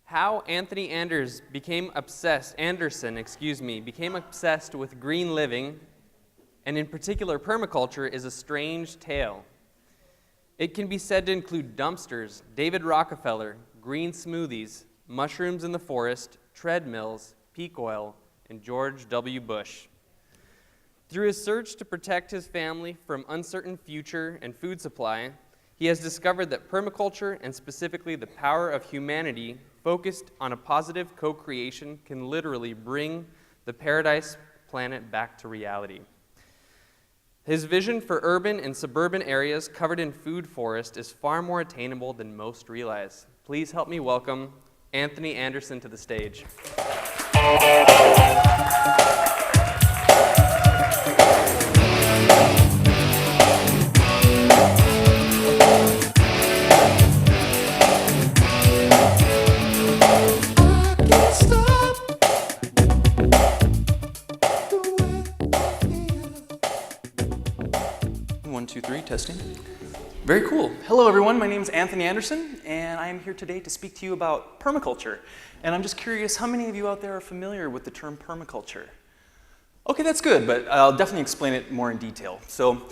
How Anthony Anderson became obsessed with green living, and in particular permaculture, is a strange tale. It can be said to include dumpsters, David Rockefeller, green smoothies, mushrooms in the forest, treadmills, peak oil, and George W. Bush. Through his search to protect his family from uncertain future and food supply, he has discovered that permaculture, and specifically the power of humanity focused on a positive co-creation, can literally bring the paradise planet back to reality. His vision for urban and suburban areas covered in food forest is far more attainable than most realize. Please help me welcome Anthony Anderson to the stage. 1, 2, 3, testing. Very cool. Hello everyone, my name is Anthony Anderson, and I am here today to speak to you about permaculture. And I'm just curious, how many of you out there are familiar with the term permaculture? Okay, that's good, but I'll definitely explain it more in detail. So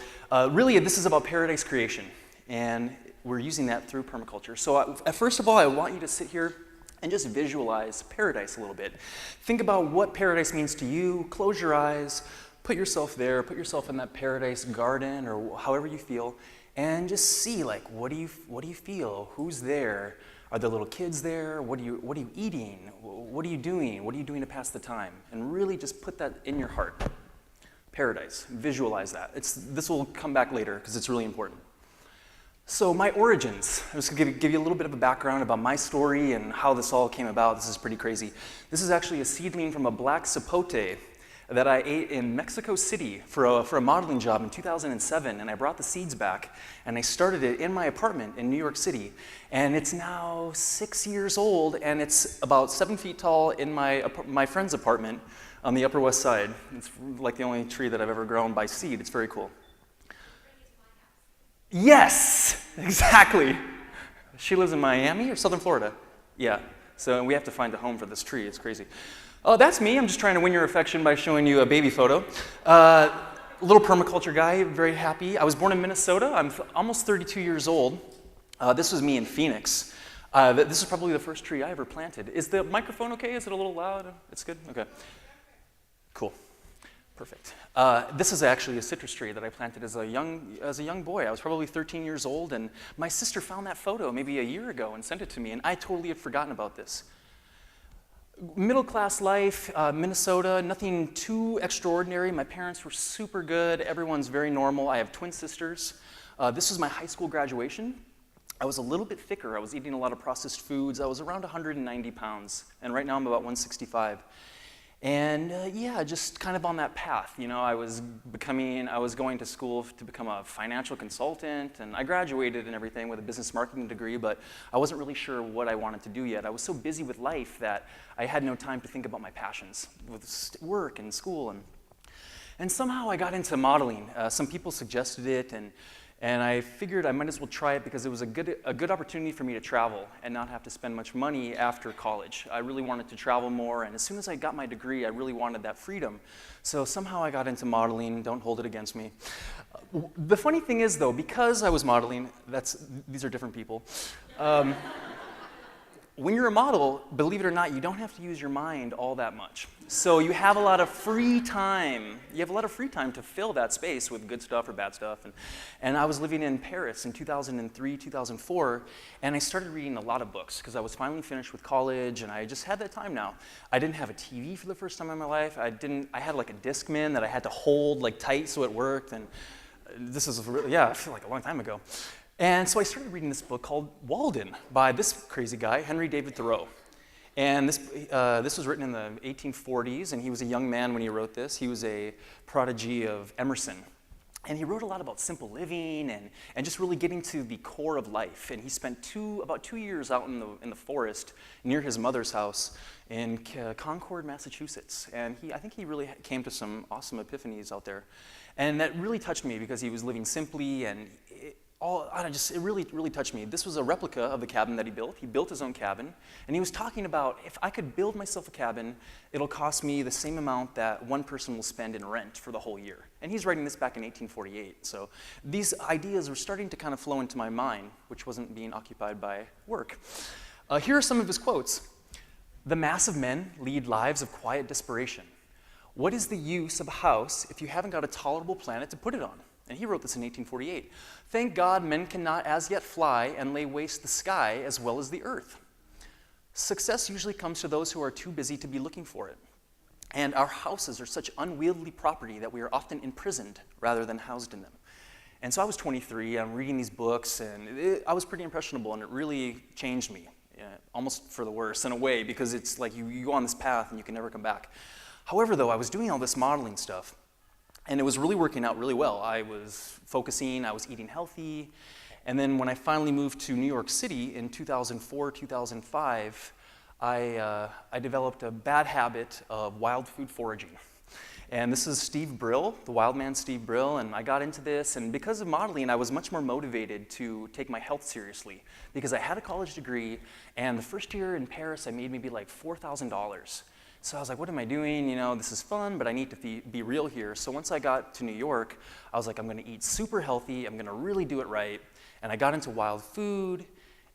really, this is about paradise creation, and we're using that through permaculture. So first of all, I want you to sit here and just visualize paradise a little bit. Think about what paradise means to you, close your eyes, put yourself there, put yourself in that paradise garden or however you feel, and just see, like, what do you feel? Who's there? Are there little kids there? What are you eating? What are you doing? What are you doing to pass the time? And really just put that in your heart. Paradise, visualize that. This will come back later because it's really important. So my origins, I'm just going to give you a little bit of a background about my story and how this all came about. This is pretty crazy. This is actually a seedling from a black sapote that I ate in Mexico City for a modeling job in 2007, and I brought the seeds back, and I started it in my apartment in New York City, and it's now 6 years old, and it's about 7 feet tall in my friend's apartment on the Upper West Side. It's like the only tree that I've ever grown by seed. It's very cool. Yes, exactly. She lives in Miami or Southern Florida? Yeah, so we have to find a home for this tree. It's crazy. Oh, that's me. I'm just trying to win your affection by showing you a baby photo. Little permaculture guy, very happy. I was born in Minnesota. I'm almost 32 years old. This was me in Phoenix. This is probably the first tree I ever planted. Is the microphone okay? Is it a little loud? It's good? Okay. Cool. Perfect. This is actually a citrus tree that I planted as a young boy. I was probably 13 years old, and my sister found that photo maybe a year ago and sent it to me, and I totally had forgotten about this. Middle-class life, Minnesota, nothing too extraordinary. My parents were super good. Everyone's very normal. I have twin sisters. This was my high school graduation. I was a little bit thicker. I was eating a lot of processed foods. I was around 190 pounds, and right now I'm about 165. And yeah, just kind of on that path. You know, I was going to school to become a financial consultant, and I graduated and everything with a business marketing degree, but I wasn't really sure what I wanted to do yet. I was so busy with life that I had no time to think about my passions with work and school. And somehow I got into modeling. Some people suggested it, and I figured I might as well try it because it was a good opportunity for me to travel and not have to spend much money after college. I really wanted to travel more, and as soon as I got my degree, I really wanted that freedom. So somehow I got into modeling. Don't hold it against me. The funny thing is, though, because I was modeling, these are different people. When you're a model, believe it or not, you don't have to use your mind all that much. So you have a lot of free time. You have a lot of free time to fill that space with good stuff or bad stuff. And I was living in Paris in 2003, 2004, and I started reading a lot of books because I was finally finished with college, and I just had that time now. I didn't have a TV for the first time in my life. I had like a Discman that I had to hold like tight so it worked, and this is, yeah, I feel like a long time ago. And so I started reading this book called Walden by this crazy guy, Henry David Thoreau. And this was written in the 1840s, and he was a young man when he wrote this. He was a prodigy of Emerson. And he wrote a lot about simple living and just really getting to the core of life. And he spent about 2 years out in the forest near his mother's house in Concord, Massachusetts. And I think he really came to some awesome epiphanies out there. And that really touched me because he was living simply, and it really, really touched me. This was a replica of the cabin that he built. He built his own cabin, and he was talking about, if I could build myself a cabin, it'll cost me the same amount that one person will spend in rent for the whole year. And he's writing this back in 1848. So these ideas were starting to kind of flow into my mind, which wasn't being occupied by work. Here are some of his quotes. "The mass of men lead lives of quiet desperation. What is the use of a house if you haven't got a tolerable planet to put it on?" And he wrote this in 1848. "Thank God men cannot as yet fly and lay waste the sky as well as the earth. Success usually comes to those who are too busy to be looking for it. And our houses are such unwieldy property that we are often imprisoned rather than housed in them." And so I was 23, I'm reading these books, and I was pretty impressionable, and it really changed me, almost for the worse in a way, because it's like you go on this path and you can never come back. However, though, I was doing all this modeling stuff, and it was really working out really well. I was focusing, I was eating healthy, and then when I finally moved to New York City in 2004, 2005, I developed a bad habit of wild food foraging. And this is Steve Brill, the wild man Steve Brill, and I got into this, and because of modeling, I was much more motivated to take my health seriously, because I had a college degree, and the first year in Paris, I made maybe like $4,000. So I was like, what am I doing? You know, this is fun, but I need to be real here. So once I got to New York, I was like, I'm gonna eat super healthy, I'm gonna really do it right. And I got into wild food,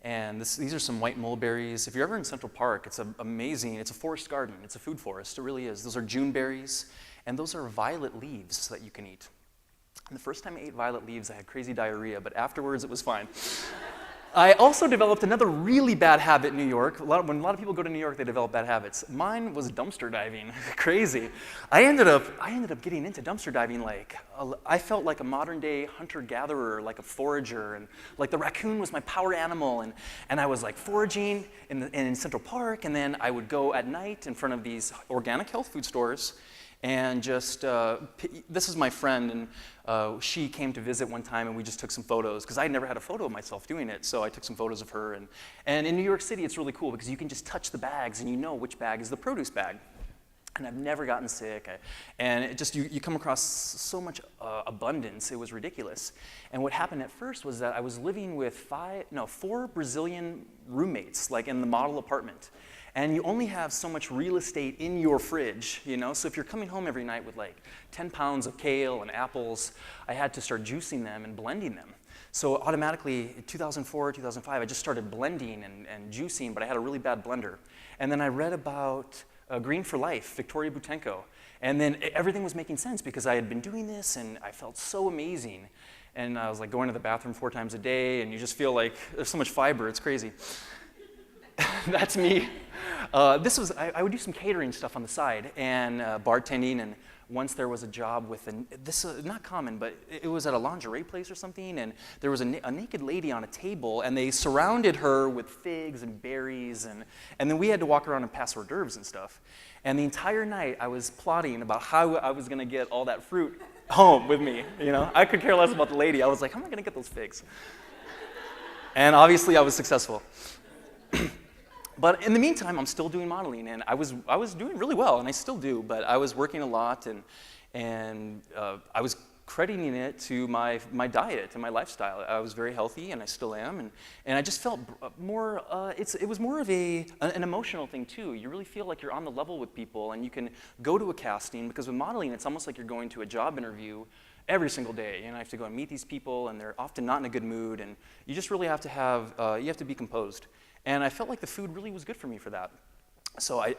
and these are some white mulberries. If you're ever in Central Park, it's amazing. It's a forest garden, it's a food forest, it really is. Those are June berries, and those are violet leaves that you can eat. And the first time I ate violet leaves, I had crazy diarrhea, but afterwards it was fine. I also developed another really bad habit in New York. When a lot of people go to New York, they develop bad habits. Mine was dumpster diving. Crazy. I ended up getting into dumpster diving I felt like a modern day hunter-gatherer, like a forager, and like the raccoon was my power animal, and I was like foraging in Central Park, and then I would go at night in front of these organic health food stores and just, this is my friend, and she came to visit one time, and we just took some photos, because I had never had a photo of myself doing it, so I took some photos of her. And in New York City, it's really cool, because you can just touch the bags, and you know which bag is the produce bag. And I've never gotten sick, and it just, you come across so much abundance, it was ridiculous. And what happened at first was that I was living with 4 Brazilian roommates, like in the model apartment. And you only have so much real estate in your fridge, you know? So if you're coming home every night with like 10 pounds of kale and apples, I had to start juicing them and blending them. So automatically, in 2004, 2005, I just started blending and juicing, but I had a really bad blender. And then I read about Green for Life, Victoria Butenko. And then everything was making sense because I had been doing this and I felt so amazing. And I was like going to the bathroom 4 times a day, and you just feel like there's so much fiber, it's crazy. That's me. I would do some catering stuff on the side and bartending, and once there was a job with, not common, but it was at a lingerie place or something, and there was a naked lady on a table, and they surrounded her with figs and berries, and then we had to walk around and pass hors d'oeuvres and stuff. And the entire night, I was plotting about how I was going to get all that fruit home with me, you know? I could care less about the lady. I was like, how am I going to get those figs? And obviously, I was successful. But in the meantime, I'm still doing modeling, and I was doing really well, and I still do, but I was working a lot, and I was crediting it to my diet and my lifestyle. I was very healthy, and I still am, and I just felt more, it was more of an emotional thing too. You really feel like you're on the level with people, and you can go to a casting, because with modeling, it's almost like you're going to a job interview every single day. You know, I have to go and meet these people, and they're often not in a good mood, and you just really have to have, you have to be composed. And I felt like the food really was good for me for that. So I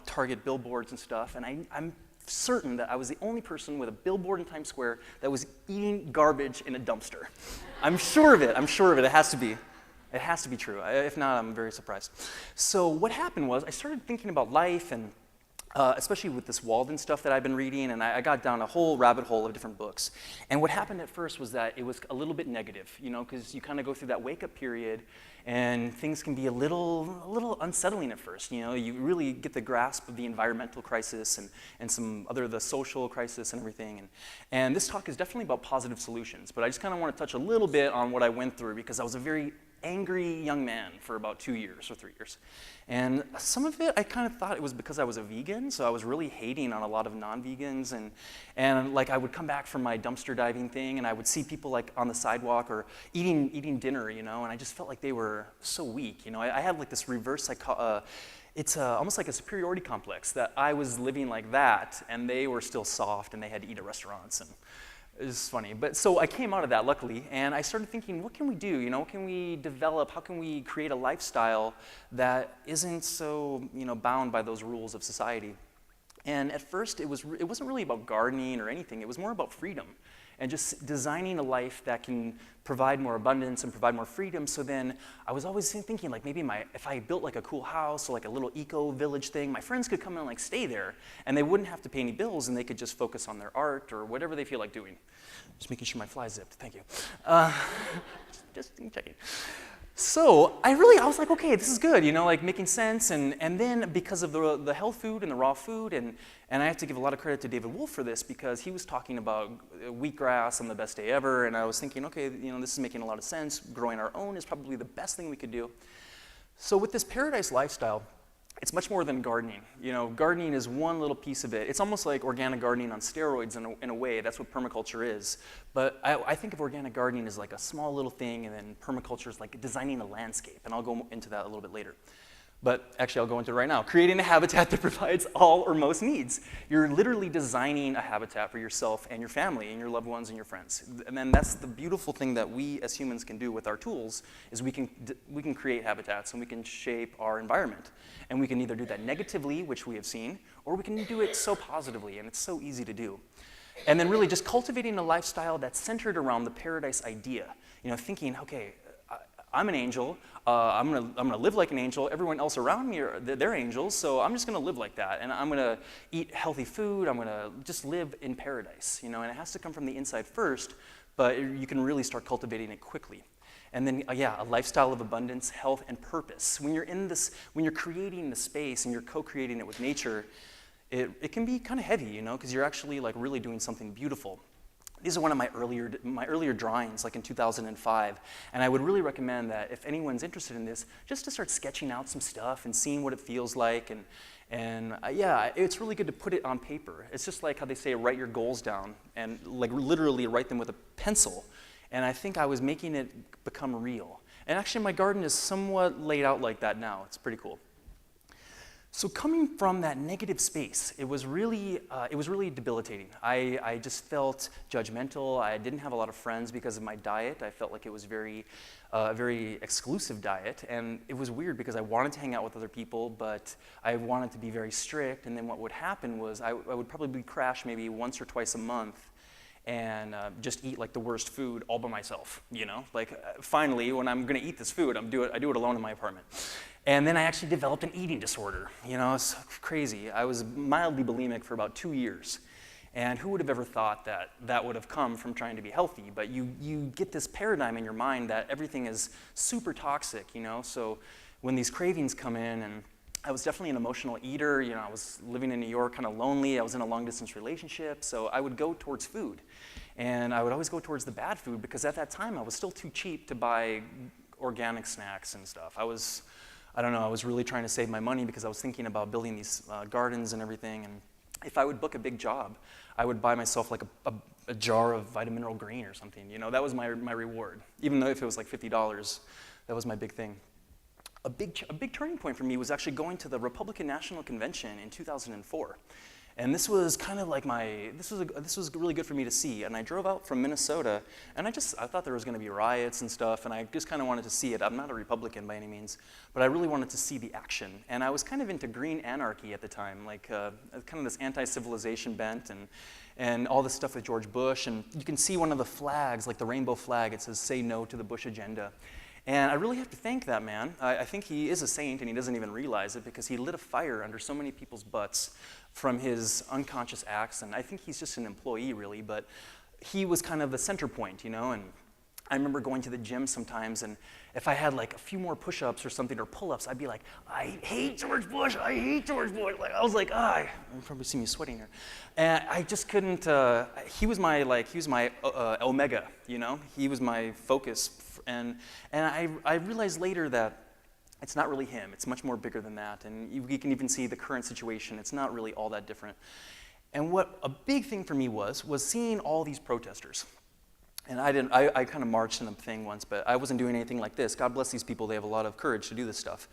target billboards and stuff, and I'm certain that I was the only person with a billboard in Times Square that was eating garbage in a dumpster. I'm sure of it, it has to be. It has to be true. If not, I'm very surprised. So what happened was I started thinking about life, and especially with this Walden stuff that I've been reading, and I got down a whole rabbit hole of different books. And what happened at first was that it was a little bit negative, because you kind of go through that wake-up period, and things can be a little unsettling at first. You really get the grasp of the environmental crisis and some other the social crisis and everything. And this talk is definitely about positive solutions, but I just kind of want to touch a little bit on what I went through because I was a very angry young man for about 2 years or 3 years. And some of it, I kind of thought it was because I was a vegan, so I was really hating on a lot of non-vegans, and like I would come back from my dumpster diving thing, and I would see people like on the sidewalk or eating dinner, and I just felt like they were so weak. I had like this reverse it's almost like a superiority complex that I was living like that, and they were still soft, and they had to eat at restaurants, and it was funny. But so I came out of that, luckily, and I started thinking, what can we do? What can we develop? How can we create a lifestyle that isn't so, bound by those rules of society? And at first, it wasn't really about gardening or anything. It was more about freedom and just designing a life that can provide more abundance and provide more freedom. So then I was always thinking, like, maybe if I built like a cool house or like a little eco-village thing, my friends could come and like stay there, and they wouldn't have to pay any bills, and they could just focus on their art or whatever they feel like doing. Just making sure my fly zipped. Thank you. Just checking. So I was like, okay, this is good, like making sense. And then because of the health food and the raw food, and I have to give a lot of credit to David Wolf for this because he was talking about wheatgrass on the best day ever, and I was thinking, okay, this is making a lot of sense. Growing our own is probably the best thing we could do. So with this paradise lifestyle, it's much more than gardening. Gardening is one little piece of it. It's almost like organic gardening on steroids in a way. That's what permaculture is. But I think of organic gardening as like a small little thing, and then permaculture is like designing a landscape. And I'll go into that a little bit later. But actually, I'll go into it right now. Creating a habitat that provides all or most needs. You're literally designing a habitat for yourself and your family and your loved ones and your friends. And then that's the beautiful thing that we as humans can do with our tools is we can create habitats and we can shape our environment. And we can either do that negatively, which we have seen, or we can do it so positively, and it's so easy to do. And then really just cultivating a lifestyle that's centered around the paradise idea. Thinking, okay, I'm an angel. I'm gonna live like an angel. Everyone else around me they're angels, so I'm just gonna live like that. And I'm gonna eat healthy food. I'm gonna just live in paradise. And it has to come from the inside first, but you can really start cultivating it quickly. And then, a lifestyle of abundance, health, and purpose. When you're creating the space and you're co-creating it with nature, it can be kind of heavy, because you're actually like really doing something beautiful. These are one of my earlier drawings, like in 2005, and I would really recommend that if anyone's interested in this, just to start sketching out some stuff and seeing what it feels like, and it's really good to put it on paper. It's just like how they say write your goals down, and like literally write them with a pencil. And I think I was making it become real. And actually, my garden is somewhat laid out like that now. It's pretty cool. So coming from that negative space, it was really debilitating. I just felt judgmental. I didn't have a lot of friends because of my diet. I felt like it was a very exclusive diet, and it was weird because I wanted to hang out with other people, but I wanted to be very strict. And then what would happen was I would probably crash maybe once or twice a month, and just eat like the worst food all by myself. Finally, when I'm going to eat this food, I do it alone in my apartment. And then I actually developed an eating disorder. It's crazy. I was mildly bulimic for about 2 years. And who would have ever thought that would have come from trying to be healthy? But you get this paradigm in your mind that everything is super toxic, So when these cravings come in, and I was definitely an emotional eater. I was living in New York, kind of lonely. I was in a long-distance relationship, so I would go towards food. And I would always go towards the bad food because at that time I was still too cheap to buy organic snacks and stuff. I was really trying to save my money because I was thinking about building these gardens and everything. And if I would book a big job, I would buy myself like a jar of vitamin mineral green or something. That was my reward. Even though if it was like $50, that was my big thing. A big turning point for me was actually going to the Republican National Convention in 2004. And this was kind of like this was really good for me to see. And I drove out from Minnesota, and I thought there was going to be riots and stuff, and I just kind of wanted to see it. I'm not a Republican by any means, but I really wanted to see the action. And I was kind of into green anarchy at the time, like kind of this anti-civilization bent and all this stuff with George Bush. And you can see one of the flags, like the rainbow flag, it says, "Say no to the Bush agenda." And I really have to thank that man. I think he is a saint, and he doesn't even realize it, because he lit a fire under so many people's butts from his unconscious acts. And I think he's just an employee, really, but he was kind of the center point, and I remember going to the gym sometimes, and if I had like a few more push-ups or something, or pull-ups, I'd be like, I hate George Bush, I hate George Bush. Like, I was like, you probably see me sweating here. And I just couldn't, he was my omega, He was my focus. And I realized later that it's not really him. It's much more bigger than that. And you can even see the current situation. It's not really all that different. And what a big thing for me was seeing all these protesters. And I kind of marched in a thing once, but I wasn't doing anything like this. God bless these people. They have a lot of courage to do this stuff.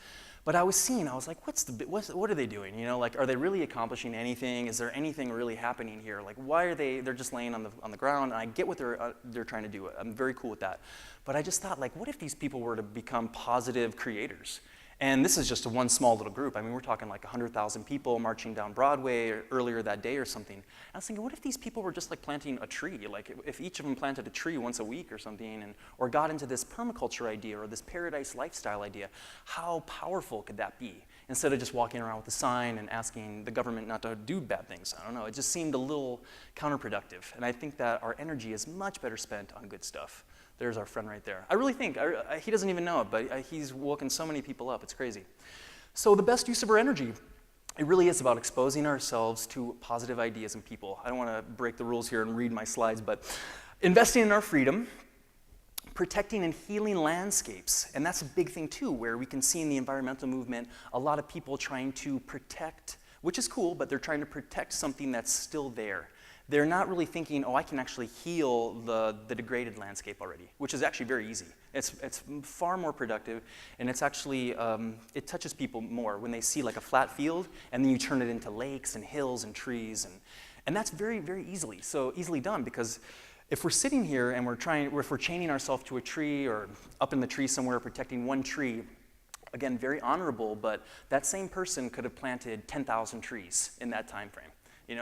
But I was like, what are they doing? Like, are they really accomplishing anything? Is there anything really happening here? Like, why are they're just laying on the ground? And I get what they're trying to do. I'm very cool with that. But I just thought, like, what if these people were to become positive creators? And this is just one small little group. I mean, we're talking like 100,000 people marching down Broadway earlier that day or something. And I was thinking, what if these people were just like planting a tree? Like, if each of them planted a tree once a week or something, or got into this permaculture idea or this paradise lifestyle idea, how powerful could that be? Instead of just walking around with a sign and asking the government not to do bad things. I don't know. It just seemed a little counterproductive. And I think that our energy is much better spent on good stuff. There's our friend right there. I really think, he doesn't even know it, but he's woken so many people up. It's crazy. So the best use of our energy, it really is about exposing ourselves to positive ideas and people. I don't want to break the rules here and read my slides, but investing in our freedom, protecting and healing landscapes. And that's a big thing too, where we can see in the environmental movement a lot of people trying to protect, which is cool, but they're trying to protect something that's still there. They're not really thinking, I can actually heal the degraded landscape already, which is actually very easy. It's far more productive, and it's actually, it touches people more when they see like a flat field, and then you turn it into lakes and hills and trees, and that's very, very easily done, because if we're sitting here and if we're chaining ourselves to a tree or up in the tree somewhere protecting one tree, again, very honorable, but that same person could have planted 10,000 trees in that time frame.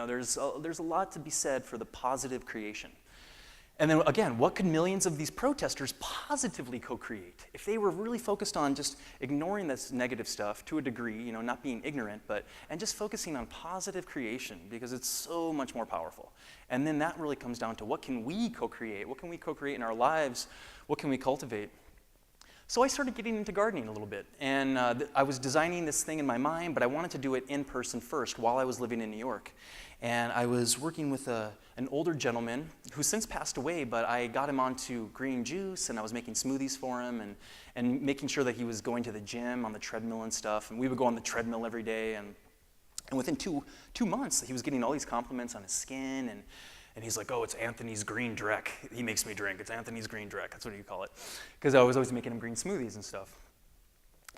There's a lot to be said for the positive creation. And then again, what could millions of these protesters positively co-create? If they were really focused on just ignoring this negative stuff to a degree, not being ignorant, and just focusing on positive creation, because it's so much more powerful. And then that really comes down to, what can we co-create? What can we co-create in our lives? What can we cultivate? So I started getting into gardening a little bit, and I was designing this thing in my mind, but I wanted to do it in person first while I was living in New York. And I was working with an older gentleman who's since passed away, but I got him onto green juice, and I was making smoothies for him, and making sure that he was going to the gym on the treadmill and stuff, and we would go on the treadmill every day, and within two months, he was getting all these compliments on his skin, and he's like, it's Anthony's green Drek. He makes me drink. It's Anthony's green Drek. That's what you call it. Because I was always making him green smoothies and stuff.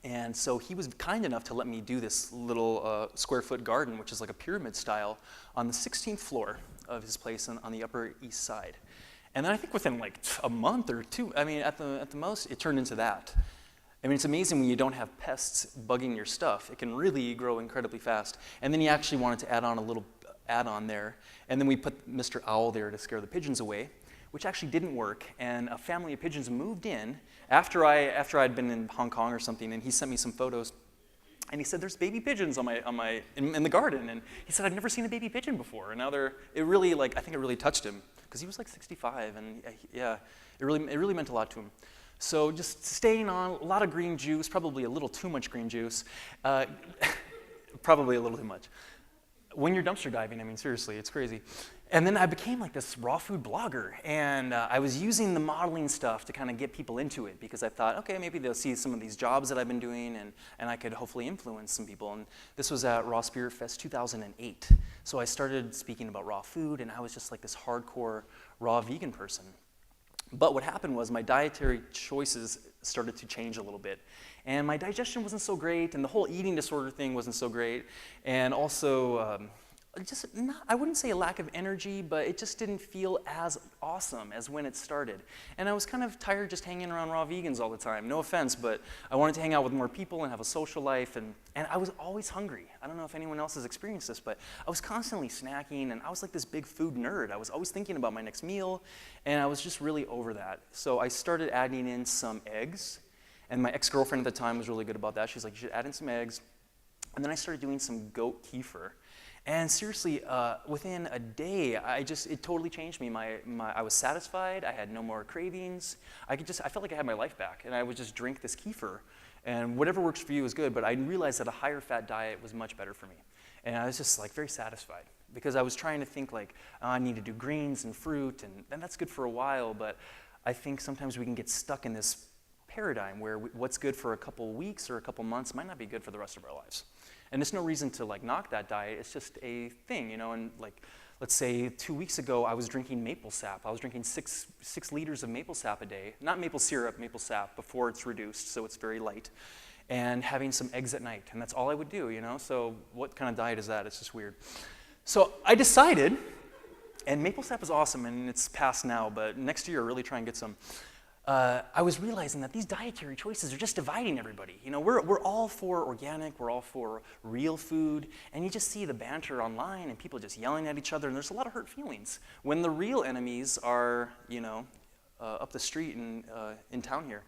And so he was kind enough to let me do this little square foot garden, which is like a pyramid style, on the 16th floor of his place on the Upper East Side. And then I think within like a month or two, at the most, it turned into that. It's amazing when you don't have pests bugging your stuff. It can really grow incredibly fast. And then he actually wanted to add on a little add-on there, and then we put Mr. Owl there to scare the pigeons away, which actually didn't work, and a family of pigeons moved in after I'd been in Hong Kong or something, and he sent me some photos, and he said, there's baby pigeons in the garden, and he said, I've never seen a baby pigeon before, and now I think it really touched him, because he was like 65, and yeah, it really meant a lot to him. So just staying on, a lot of green juice, probably a little too much green juice, probably a little too much. When you're dumpster diving, seriously, it's crazy. And then I became like this raw food blogger, and I was using the modeling stuff to kind of get people into it, because I thought, okay, maybe they'll see some of these jobs that I've been doing, and I could hopefully influence some people. And this was at Raw Spirit Fest 2008. So I started speaking about raw food, and I was just like this hardcore raw vegan person. But what happened was my dietary choices started to change a little bit. And my digestion wasn't so great, and the whole eating disorder thing wasn't so great. And also, I wouldn't say a lack of energy, but it just didn't feel as awesome as when it started. And I was kind of tired just hanging around raw vegans all the time. No offense, but I wanted to hang out with more people and have a social life, and I was always hungry. I don't know if anyone else has experienced this, but I was constantly snacking, and I was like this big food nerd. I was always thinking about my next meal, and I was just really over that. So I started adding in some eggs, And my ex-girlfriend at the time was really good about that. She's like, you should add in some eggs. And then I started doing some goat kefir. And seriously, within a day, it totally changed me. I was satisfied. I had no more cravings. I felt like I had my life back. And I would just drink this kefir. And whatever works for you is good. But I realized that a higher fat diet was much better for me. And I was just like very satisfied. Because I was trying to think like, oh, I need to do greens and fruit. And that's good for a while. But I think sometimes we can get stuck in this paradigm where what's good for a couple weeks or a couple months might not be good for the rest of our lives. And there's no reason to like knock that diet. It's just a thing, you know. And like, let's say 2 weeks ago, I was drinking maple sap. I was drinking six liters of maple sap a day. Not maple syrup, maple sap before it's reduced, so it's very light. And having some eggs at night. And that's all I would do, you know. So what kind of diet is that? It's just weird. So I decided, and maple sap is awesome, and it's past now, but next year, really try and get some. I was realizing that these dietary choices are just dividing everybody. You know, we're all for organic, we're all for real food, and you just see the banter online and people just yelling at each other, and there's a lot of hurt feelings when the real enemies are, you know, up the street and in town here.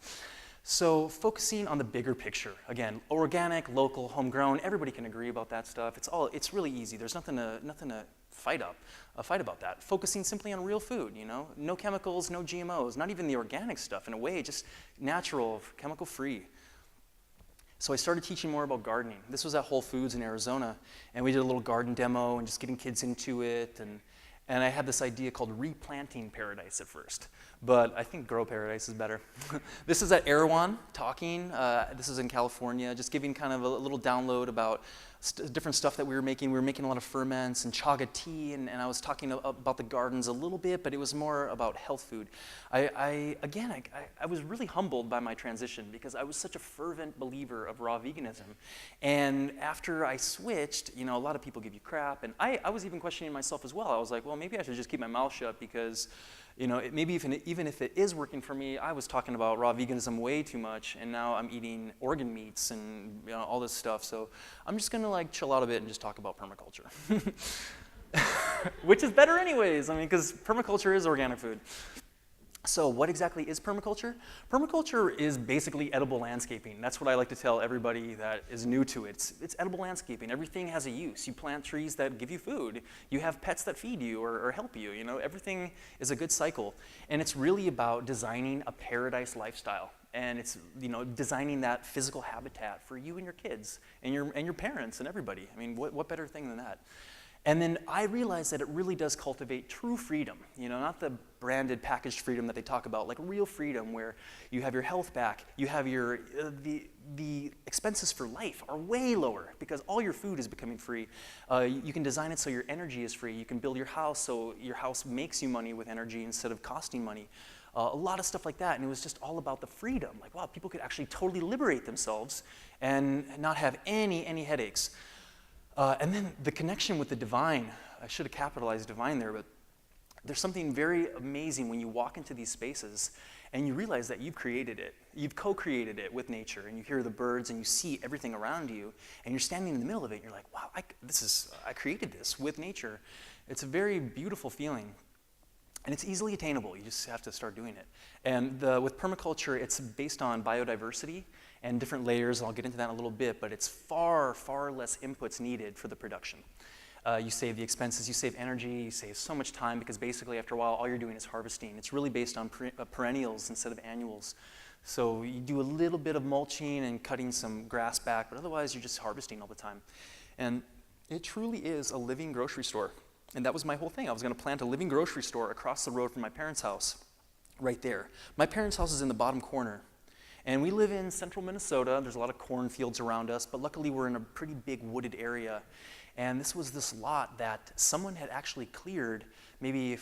So focusing on the bigger picture, again, organic, local, homegrown, everybody can agree about that stuff. It's really easy. There's nothing to fight about that. Focusing simply on real food, you know, no chemicals, no GMOs, not even the organic stuff in a way, just natural, chemical-free. So I started teaching more about gardening. This was at Whole Foods in Arizona, and we did a little garden demo and just getting kids into it, and I had this idea called replanting paradise at first, but I think grow paradise is better. This is at Erewhon talking. This is in California, just giving kind of a little download about different stuff that we were making. We were making a lot of ferments and chaga tea, and I was talking about the gardens a little bit, but it was more about health food. I was really humbled by my transition because I was such a fervent believer of raw veganism. And after I switched, you know, a lot of people give you crap, and I was even questioning myself as well. I was like, well, maybe I should just keep my mouth shut because, you know, maybe even if it is working for me, I was talking about raw veganism way too much, and now I'm eating organ meats and, you know, all this stuff. So I'm just gonna like chill out a bit and just talk about permaculture, which is better anyways. I mean, because permaculture is organic food. So what exactly is permaculture? Permaculture is basically edible landscaping. That's what I like to tell everybody that is new to it. It's edible landscaping. Everything has a use. You plant trees that give you food. You have pets that feed you or help you. You know, everything is a good cycle. And it's really about designing a paradise lifestyle. And it's, you know, designing that physical habitat for you and your kids and your parents and everybody. I mean, what better thing than that? And then I realized that it really does cultivate true freedom, you know, not the branded packaged freedom that they talk about, like real freedom where you have your health back, you have your, the expenses for life are way lower because all your food is becoming free. You can design it so your energy is free. You can build your house so your house makes you money with energy instead of costing money. A lot of stuff like that, and it was just all about the freedom. Like, wow, people could actually totally liberate themselves and not have any headaches. And then the connection with the divine, I should have capitalized divine there, but there's something very amazing when you walk into these spaces and you realize that you've created it. You've co-created it with nature, and you hear the birds and you see everything around you, and you're standing in the middle of it and you're like, wow, I created this with nature. It's a very beautiful feeling. And it's easily attainable. You just have to start doing it. And with permaculture, it's based on biodiversity and different layers. I'll get into that in a little bit, but it's far, far less inputs needed for the production. You save the expenses, you save energy, you save so much time because basically after a while, all you're doing is harvesting. It's really based on perennials instead of annuals. So you do a little bit of mulching and cutting some grass back, but otherwise you're just harvesting all the time. And it truly is a living grocery store. And that was my whole thing. I was going to plant a living grocery store across the road from my parents' house, right there. My parents' house is in the bottom corner. And we live in central Minnesota. There's a lot of cornfields around us, but luckily we're in a pretty big wooded area. And this was this lot that someone had actually cleared maybe,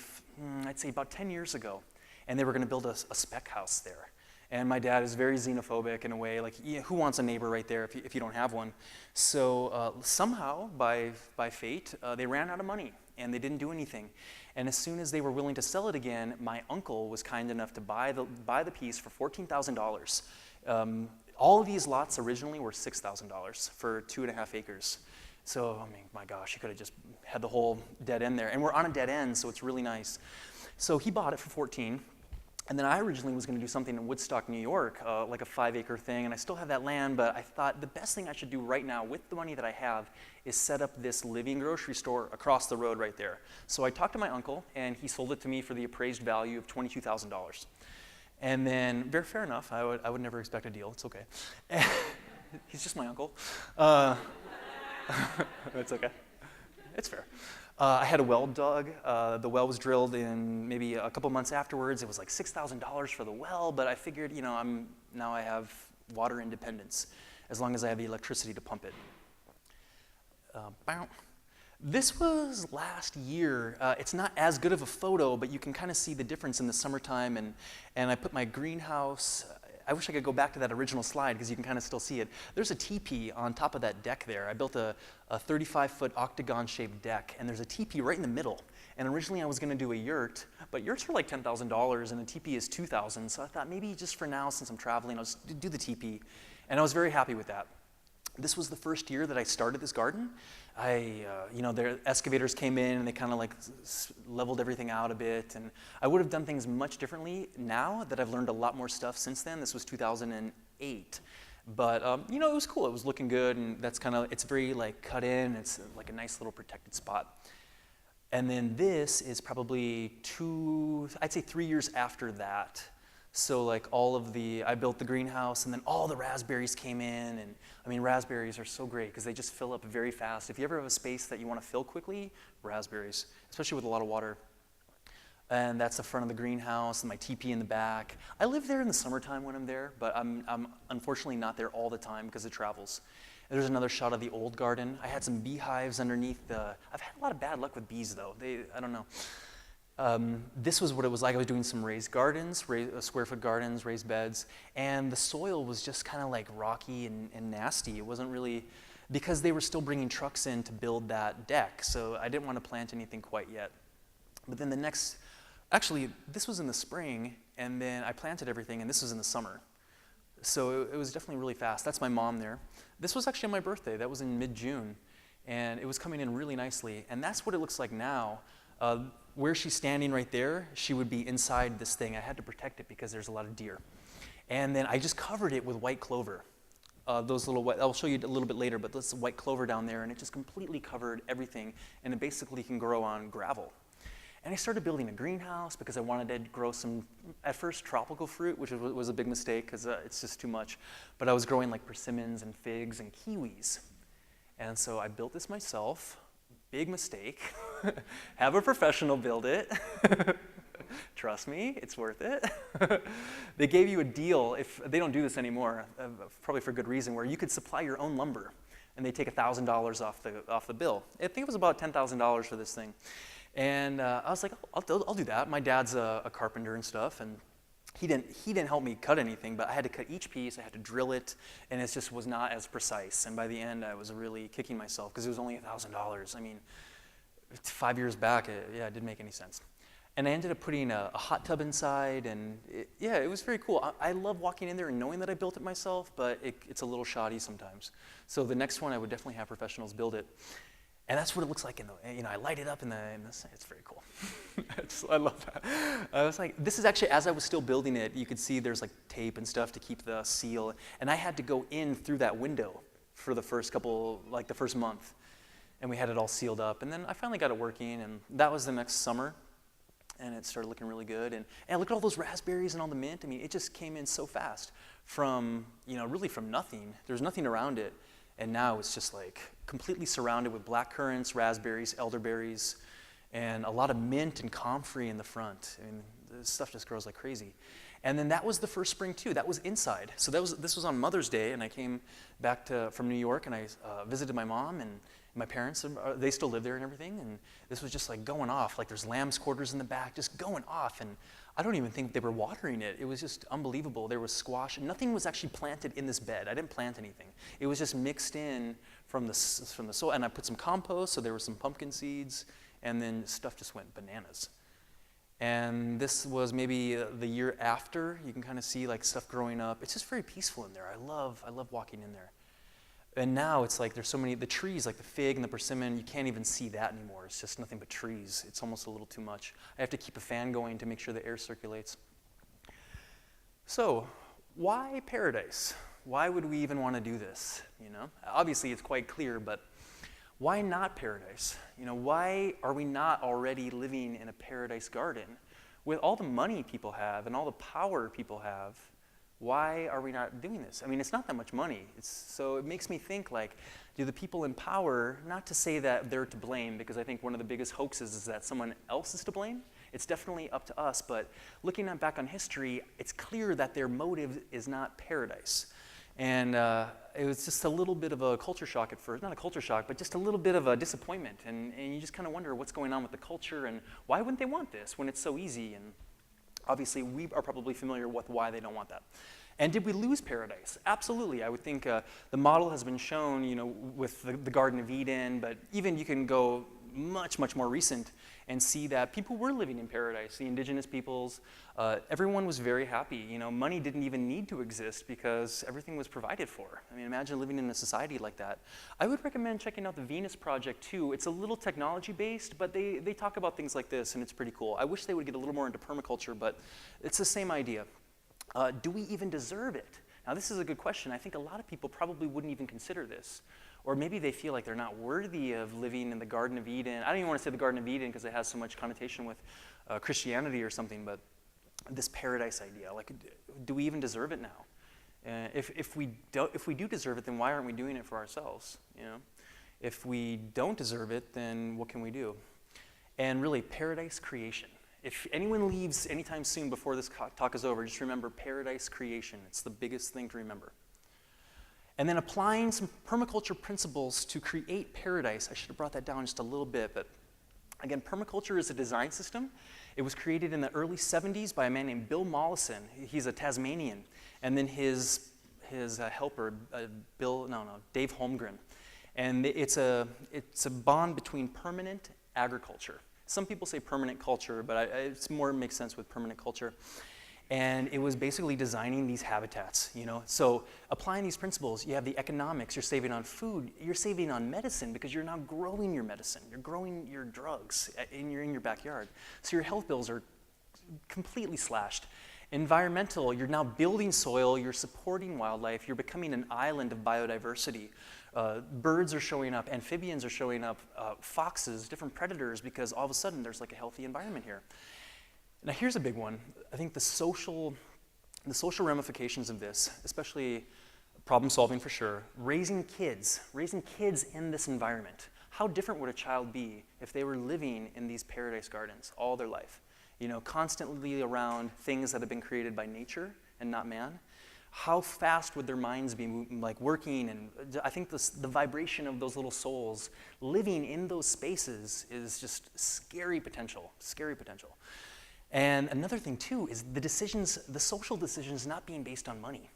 I'd say about 10 years ago. And they were going to build a spec house there. And my dad is very xenophobic in a way, like, who wants a neighbor right there if you don't have one? So somehow, by fate, they ran out of money. And they didn't do anything. And as soon as they were willing to sell it again, my uncle was kind enough to buy the piece for $14,000. All of these lots originally were $6,000 for 2.5 acres. So, I mean, my gosh, you could have just had the whole dead end there. And we're on a dead end, so it's really nice. So he bought it for 14. And then I originally was going to do something in Woodstock, New York, like a 5-acre thing, and I still have that land, but I thought the best thing I should do right now with the money that I have is set up this living grocery store across the road right there. So I talked to my uncle, and he sold it to me for the appraised value of $22,000. And then, very fair enough, I would never expect a deal, it's okay. He's just my uncle. That's okay. It's fair. I had a well dug. The well was drilled in maybe a couple months afterwards. It was like $6,000 for the well, but I figured, now I have water independence as long as I have the electricity to pump it. This was last year. It's not as good of a photo, but you can kind of see the difference in the summertime, and I put my greenhouse. I wish I could go back to that original slide because you can kind of still see it. There's a teepee on top of that deck there. I built a 35-foot octagon-shaped deck, and there's a teepee right in the middle. And originally I was going to do a yurt, but yurts are like $10,000, and the teepee is $2,000. So I thought maybe just for now, since I'm traveling, I'll just do the teepee. And I was very happy with that. This was the first year that I started this garden. Their excavators came in and they kind of like leveled everything out a bit. And I would have done things much differently now that I've learned a lot more stuff since then. This was 2008. But, it was cool. It was looking good, and it's very like cut in. It's like a nice little protected spot. And then this is probably 3 years after that. So like I built the greenhouse, and then all the raspberries came in, and raspberries are so great because they just fill up very fast. If you ever have a space that you want to fill quickly, raspberries, especially with a lot of water. And that's the front of the greenhouse, and my teepee in the back. I live there in the summertime when I'm there, but I'm unfortunately not there all the time because it travels. And there's another shot of the old garden. I had some beehives underneath I've had a lot of bad luck with bees though. I don't know. This was what it was like. I was doing some raised gardens, square foot gardens, raised beds, and the soil was just kind of like rocky and nasty. It wasn't really, because they were still bringing trucks in to build that deck, so I didn't want to plant anything quite yet. But then this was in the spring, and then I planted everything, and this was in the summer. So it was definitely really fast. That's my mom there. This was actually on my birthday. That was in mid-June, and it was coming in really nicely, and that's what it looks like now. Where she's standing right there, she would be inside this thing. I had to protect it because there's a lot of deer. And then I just covered it with white clover. I'll show you a little bit later, but this white clover down there, and it just completely covered everything, and it basically can grow on gravel. And I started building a greenhouse because I wanted to grow some, at first, tropical fruit, which was a big mistake because it's just too much. But I was growing like persimmons and figs and kiwis. And so I built this myself. Big mistake. Have a professional build it. Trust me, it's worth it. They gave you a deal, if they don't do this anymore, probably for good reason, where you could supply your own lumber, and they take $1,000 off the bill. I think it was about $10,000 for this thing. And I was like, I'll do that. My dad's a carpenter and stuff, and he didn't help me cut anything, but I had to cut each piece, I had to drill it, and it just was not as precise. And by the end, I was really kicking myself because it was only $1,000. 5 years back, it didn't make any sense. And I ended up putting a hot tub inside, and it was very cool. I love walking in there and knowing that I built it myself, but it's a little shoddy sometimes. So the next one, I would definitely have professionals build it. And that's what it looks like I light it up in the it's very cool. I love that. I was like, this is actually, as I was still building it, you could see there's like tape and stuff to keep the seal. And I had to go in through that window for the first the first month. And we had it all sealed up. And then I finally got it working, and that was the next summer. And it started looking really good. And look at all those raspberries and all the mint. It just came in so fast from, really from nothing. There's nothing around it. And now it's just like completely surrounded with black currants, raspberries, elderberries, and a lot of mint and comfrey in the front. This stuff just grows like crazy. And then that was the first spring too. That was inside. So this was on Mother's Day, and I came back from New York, and I visited my mom and my parents. They still live there and everything. And this was just like going off. Like there's lamb's quarters in the back, just going off. And I don't even think they were watering it. It was just unbelievable. There was squash. Nothing was actually planted in this bed. I didn't plant anything. It was just mixed in from the soil. And I put some compost, so there were some pumpkin seeds, and then stuff just went bananas. And this was maybe the year after. You can kind of see like stuff growing up. It's just very peaceful in there. I love walking in there. And now it's like there's so many, the trees, like the fig and the persimmon, you can't even see that anymore. It's just nothing but trees. It's almost a little too much. I have to keep a fan going to make sure the air circulates. So, why paradise? Why would we even want to do this? Obviously it's quite clear, but why not paradise? Why are we not already living in a paradise garden? With all the money people have and all the power people have, why are we not doing this? I mean, it's not that much money. So it makes me think, like, do the people in power, not to say that they're to blame, because I think one of the biggest hoaxes is that someone else is to blame. It's definitely up to us, but looking back on history, it's clear that their motive is not paradise. And it was just a little bit of a culture shock at first. Not a culture shock, but just a little bit of a disappointment. And you just kind of wonder what's going on with the culture and why wouldn't they want this when it's so easy? And obviously, we are probably familiar with why they don't want that. And did we lose paradise? Absolutely. I would think the model has been shown, with the Garden of Eden, but even you can go much, much more recent and see that people were living in paradise. The indigenous peoples, everyone was very happy. Money didn't even need to exist because everything was provided for. I mean, imagine living in a society like that. I would recommend checking out the Venus Project too. It's a little technology-based, but they talk about things like this, and it's pretty cool. I wish they would get a little more into permaculture, but it's the same idea. Do we even deserve it? Now, this is a good question. I think a lot of people probably wouldn't even consider this. Or maybe they feel like they're not worthy of living in the Garden of Eden. I don't even want to say the Garden of Eden because it has so much connotation with Christianity or something, but this paradise idea, like, do we even deserve it now? If we do deserve it, then why aren't we doing it for ourselves? If we don't deserve it, then what can we do? And really, paradise creation. If anyone leaves anytime soon before this talk is over, just remember paradise creation. It's the biggest thing to remember. And then applying some permaculture principles to create paradise. I should have brought that down just a little bit, but again, permaculture is a design system. It was created in the early 70s by a man named Bill Mollison. He's a Tasmanian. And then his helper, Dave Holmgren. And it's a bond between permanent agriculture. Some people say permanent culture, but it makes sense with permanent culture. And it was basically designing these habitats, So applying these principles, you have the economics, you're saving on food, you're saving on medicine because you're now growing your medicine. You're growing your drugs in your backyard. So your health bills are completely slashed. Environmental, you're now building soil, you're supporting wildlife, you're becoming an island of biodiversity. Birds are showing up, amphibians are showing up, foxes, different predators, because all of a sudden there's like a healthy environment here. Now here's a big one. I think the social ramifications of this, especially problem solving for sure, raising kids in this environment. How different would a child be if they were living in these paradise gardens all their life? Constantly around things that have been created by nature and not man. How fast would their minds be working? And I think the vibration of those little souls living in those spaces is just scary potential. And another thing too is the social decisions not being based on money.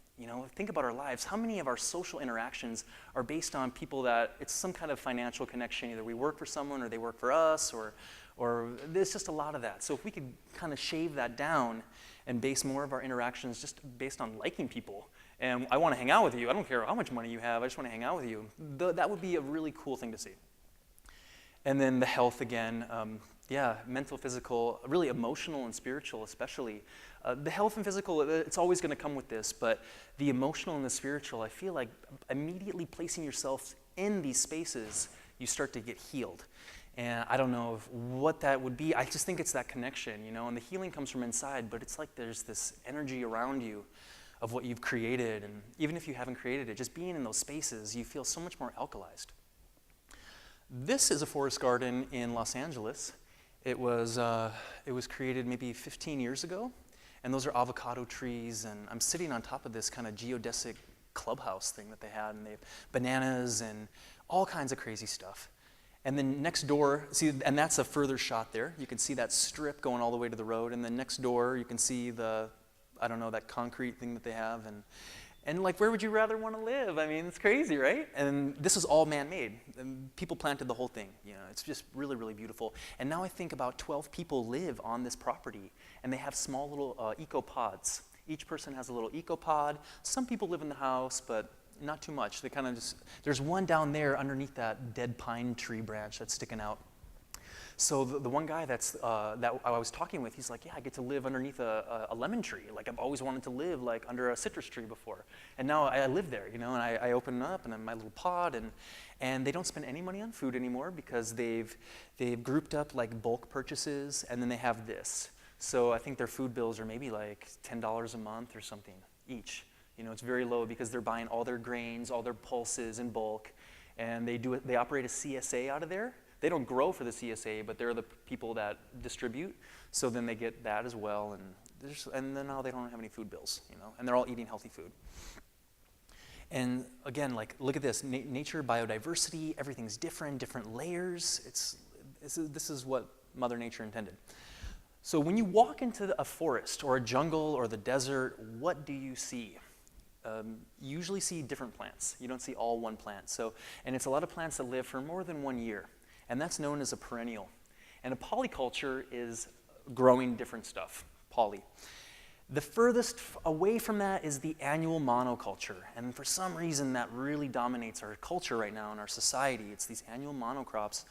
Think about our lives. How many of our social interactions are based on people that it's some kind of financial connection? Either we work for someone or they work for us, or there's just a lot of that. So if we could kind of shave that down and base more of our interactions just based on liking people. And I want to hang out with you. I don't care how much money you have. I just want to hang out with you. That would be a really cool thing to see. And then the health again. Mental, physical, really emotional and spiritual especially. The health and physical, it's always going to come with this, but the emotional and the spiritual, I feel like immediately placing yourself in these spaces, you start to get healed. And I don't know what that would be. I just think it's that connection, and the healing comes from inside, but it's like there's this energy around you of what you've created. And even if you haven't created it, just being in those spaces, you feel so much more alkalized. This is a forest garden in Los Angeles. It was created maybe 15 years ago, and those are avocado trees, and I'm sitting on top of this kind of geodesic clubhouse thing that they had, and they have bananas and all kinds of crazy stuff. And then next door, and that's a further shot there. You can see that strip going all the way to the road, and then next door you can see that concrete thing that they have, and like, where would you rather want to live? I mean, it's crazy, right? And this is all man-made. People planted the whole thing. It's just really, really beautiful. And now I think about 12 people live on this property, and they have small little eco-pods. Each person has a little eco-pod. Some people live in the house, but not too much. They kind of there's one down there underneath that dead pine tree branch that's sticking out. So the one guy that I was talking with, he's like, yeah, I get to live underneath a lemon tree. Like I've always wanted to live like under a citrus tree before. And now I live there, and I open it up and I'm my little pod, and they don't spend any money on food anymore because they've grouped up like bulk purchases, and then they have this. So I think their food bills are maybe like $10 a month or something each. It's very low because they're buying all their grains, all their pulses in bulk, and they operate a CSA out of there. They don't grow for the CSA, but they're the people that distribute. So then they get that as well, and then now they don't have any food bills, and they're all eating healthy food. And again, like look at this, nature, biodiversity, everything's different layers. This is what Mother Nature intended. So when you walk into a forest or a jungle or the desert, what do you see? You usually see different plants. You don't see all one plant. And it's a lot of plants that live for more than 1 year. And that's known as a perennial. And a polyculture is growing different stuff, poly. The furthest away from that is the annual monoculture. And for some reason, that really dominates our culture right now in our society. It's these annual monocrops.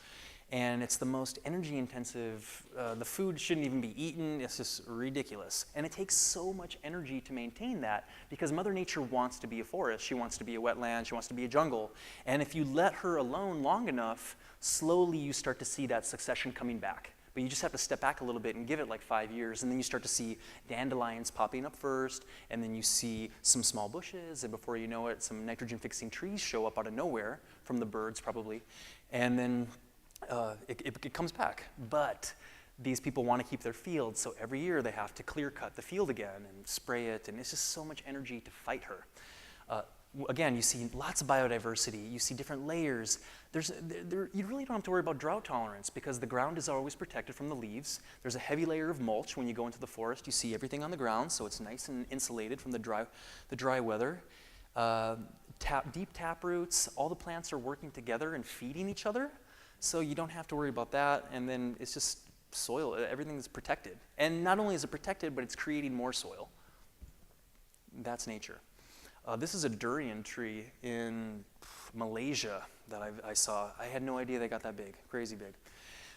And it's the most energy intensive. The food shouldn't even be eaten. It's just ridiculous. And it takes so much energy to maintain that because Mother Nature wants to be a forest. She wants to be a wetland. She wants to be a jungle. And if you let her alone long enough, slowly you start to see that succession coming back. But you just have to step back a little bit and give it like 5 years. And then you start to see dandelions popping up first. And then you see some small bushes. And before you know it, some nitrogen fixing trees show up out of nowhere from the birds probably. And then it comes back. But these people want to keep their fields, so every year they have to clear cut the field again and spray it, and it's just so much energy to fight her. Again, you see lots of biodiversity, you see different layers. You really don't have to worry about drought tolerance because the ground is always protected from the leaves. There's a heavy layer of mulch when you go into the forest. You see everything on the ground, so it's nice and insulated from the dry weather. Deep tap roots, all the plants are working together and feeding each other. So you don't have to worry about that, and then it's just soil. Everything is protected. And not only is it protected, but it's creating more soil. That's nature. This is a durian tree in Malaysia that I saw. I had no idea they got that big, crazy big.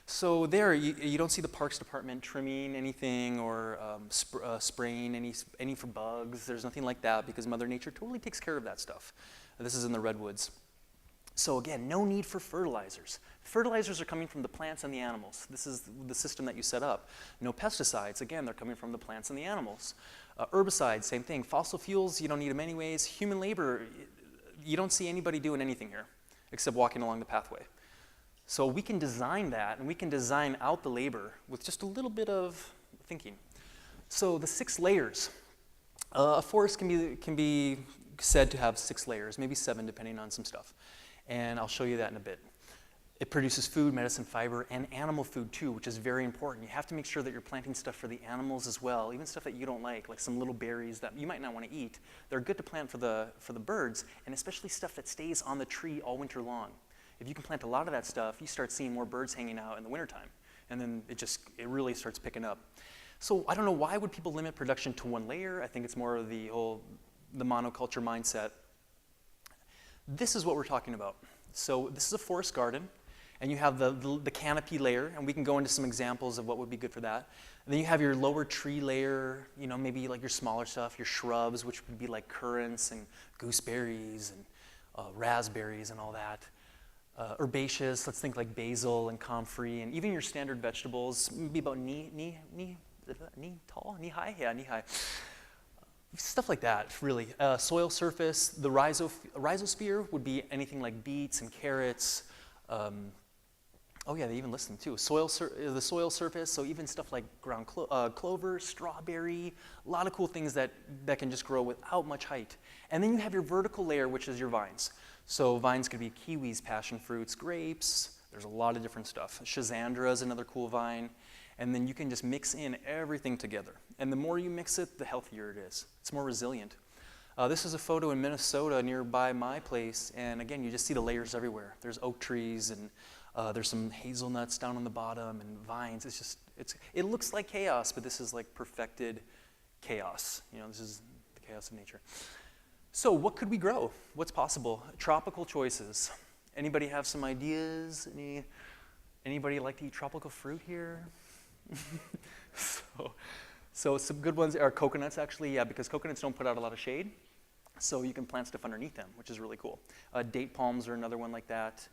So there, you don't see the Parks Department trimming anything or spraying any for bugs. There's nothing like that because Mother Nature totally takes care of that stuff. This is in the redwoods. So again, no need for fertilizers. Fertilizers are coming from the plants and the animals. This is the system that you set up. No pesticides. Again, they're coming from the plants and the animals. Herbicides, same thing. Fossil fuels, you don't need them anyways. Human labor, you don't see anybody doing anything here except walking along the pathway. So we can design that, and we can design out the labor with just a little bit of thinking. So the 6 layers. A forest can be said to have 6 layers, maybe 7 depending on some stuff. And I'll show you that in a bit. It produces food, medicine, fiber, and animal food too, which is very important. You have to make sure that you're planting stuff for the animals as well, even stuff that you don't like some little berries that you might not want to eat. They're good to plant for the birds, and especially stuff that stays on the tree all winter long. If you can plant a lot of that stuff, you start seeing more birds hanging out in the wintertime, and then it really starts picking up. So I don't know, why would people limit production to 1 layer? I think it's more of the monoculture mindset. This is what we're talking about. So this is a forest garden, and you have the canopy layer, and we can go into some examples of what would be good for that. And then you have your lower tree layer, maybe like your smaller stuff, your shrubs, which would be like currants and gooseberries and raspberries and all that. Herbaceous, let's think like basil and comfrey, and even your standard vegetables, maybe about knee high? Yeah, knee high. Stuff like that, really. Soil surface, the rhizosphere would be anything like beets and carrots. Oh yeah, they even list them too. The soil surface, so even stuff like ground clover, strawberry, a lot of cool things that can just grow without much height. And then you have your vertical layer, which is your vines. So vines could be kiwis, passion fruits, grapes. There's a lot of different stuff. Schizandra is another cool vine. And then you can just mix in everything together. And the more you mix it, the healthier it is. It's more resilient. This is a photo in Minnesota nearby my place. And again, you just see the layers everywhere. There's oak trees, and there's some hazelnuts down on the bottom, and vines. It looks like chaos, but this is like perfected chaos. This is the chaos of nature. So what could we grow? What's possible? Tropical choices. Anybody have some ideas? Anybody like to eat tropical fruit here? So some good ones are coconuts, actually, yeah, because coconuts don't put out a lot of shade, so you can plant stuff underneath them, which is really cool. Date palms are another one like that.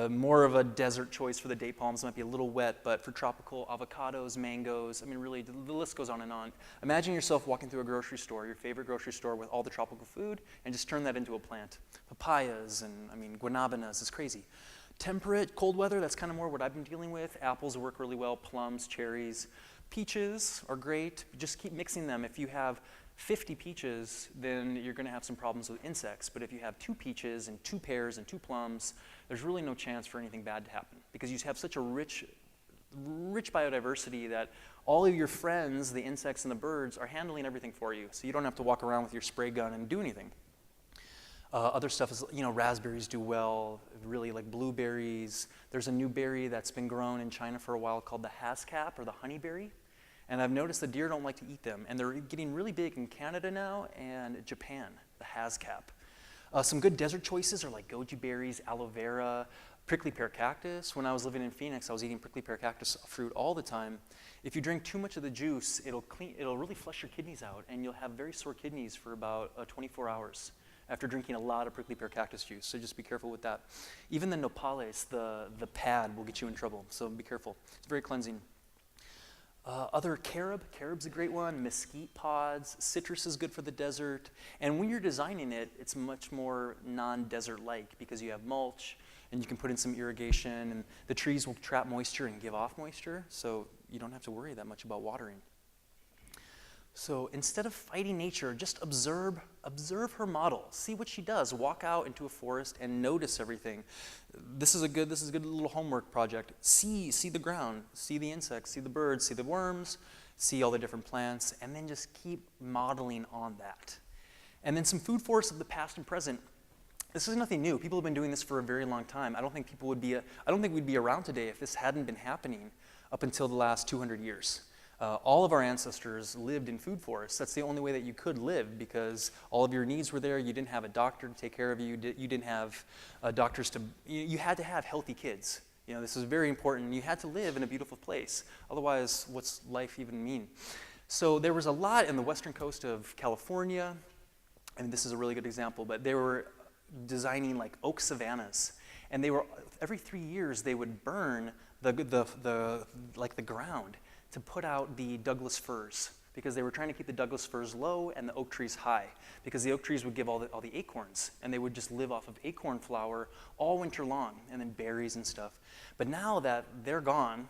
More of a desert choice for the date palms, might be a little wet, but for tropical, avocados, mangoes, I mean, really, the list goes on and on. Imagine yourself walking through a grocery store, your favorite grocery store with all the tropical food, and just turn that into a plant. Papayas and, I mean, guanabanas, it's crazy. Temperate, cold weather, that's kind of more what I've been dealing with. Apples work really well, plums, cherries. Peaches are great, just keep mixing them. If you have 50 peaches, then you're gonna have some problems with insects. But if you have 2 peaches and 2 pears and 2 plums, there's really no chance for anything bad to happen because you have such a rich biodiversity that all of your friends, the insects and the birds, are handling everything for you. So you don't have to walk around with your spray gun and do anything. Other stuff is, raspberries do well, really like blueberries. There's a new berry that's been grown in China for a while called the hascap or the honeyberry. And I've noticed the deer don't like to eat them. And they're getting really big in Canada now and Japan, the hascap. Some good desert choices are like goji berries, aloe vera, prickly pear cactus. When I was living in Phoenix, I was eating prickly pear cactus fruit all the time. If you drink too much of the juice, it'll really flush your kidneys out, and you'll have very sore kidneys for about 24 hours after drinking a lot of prickly pear cactus juice, so just be careful with that. Even the nopales, the pad, will get you in trouble, so be careful. It's very cleansing. Other carob's a great one, mesquite pods, citrus is good for the desert, and when you're designing it, it's much more non-desert-like because you have mulch, and you can put in some irrigation, and the trees will trap moisture and give off moisture, so you don't have to worry that much about watering. So instead of fighting nature, just observe her model. See what she does. Walk out into a forest and notice everything. This is a good little homework project. See the ground, see the insects, see the birds, see the worms, see all the different plants, and then just keep modeling on that. And then some food forests of the past and present. This is nothing new. People have been doing this for a very long time. I don't think we'd be around today if this hadn't been happening up until the last 200 years. All of our ancestors lived in food forests. That's the only way that you could live because all of your needs were there. You didn't have a doctor to take care of you. You didn't have doctors to, you had to have healthy kids. This is very important. You had to live in a beautiful place. Otherwise, what's life even mean? So there was a lot in the western coast of California, and this is a really good example, but they were designing like oak savannas. And they were, every 3 years, they would burn the ground to put out the Douglas firs because they were trying to keep the Douglas firs low and the oak trees high because the oak trees would give all the acorns and they would just live off of acorn flour all winter long and then berries and stuff. But now that they're gone,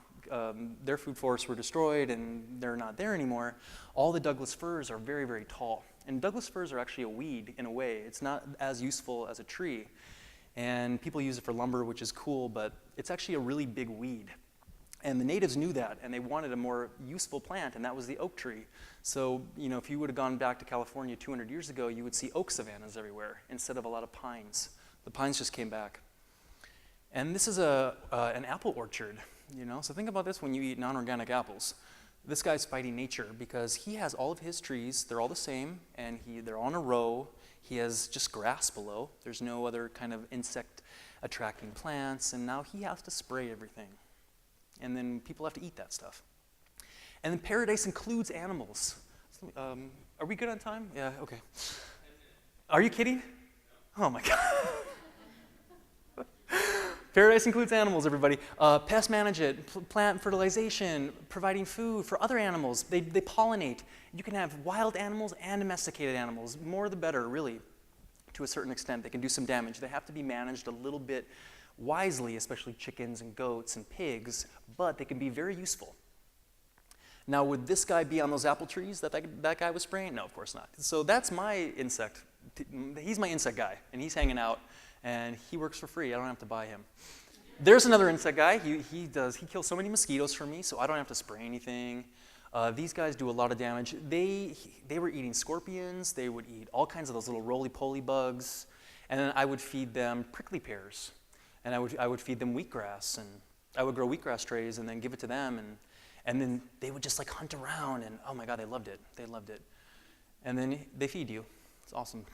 their food forests were destroyed and they're not there anymore, all the Douglas firs are very, very tall. And Douglas firs are actually a weed in a way. It's not as useful as a tree. And people use it for lumber, which is cool, but it's actually a really big weed. And the natives knew that, and they wanted a more useful plant, and that was the oak tree. So, if you would have gone back to California 200 years ago, you would see oak savannas everywhere instead of a lot of pines. The pines just came back. And this is an apple orchard, So think about this when you eat non-organic apples. This guy's fighting nature because he has all of his trees, they're all the same, and they're all in a row. He has just grass below. There's no other kind of insect-attracting plants, and now he has to spray everything. And then people have to eat that stuff. And then paradise includes animals. Are we good on time? Yeah, okay. Are you kidding? Oh my God. Paradise includes animals, everybody. Pest management, plant fertilization, providing food for other animals. They pollinate. You can have wild animals and domesticated animals. More the better, really, to a certain extent. They can do some damage. They have to be managed a little bit wisely, especially chickens and goats and pigs, but they can be very useful. Now, would this guy be on those apple trees that guy was spraying? No, of course not. So that's my insect. He's my insect guy, and he's hanging out, and he works for free. I don't have to buy him. There's another insect guy. He kills so many mosquitoes for me, so I don't have to spray anything. These guys do a lot of damage. They were eating scorpions. They would eat all kinds of those little roly-poly bugs, and then I would feed them prickly pears. And I would feed them wheatgrass, and I would grow wheatgrass trays and then give it to them, and then they would just like hunt around, and oh my God, they loved it. They loved it. And then they feed you. It's awesome.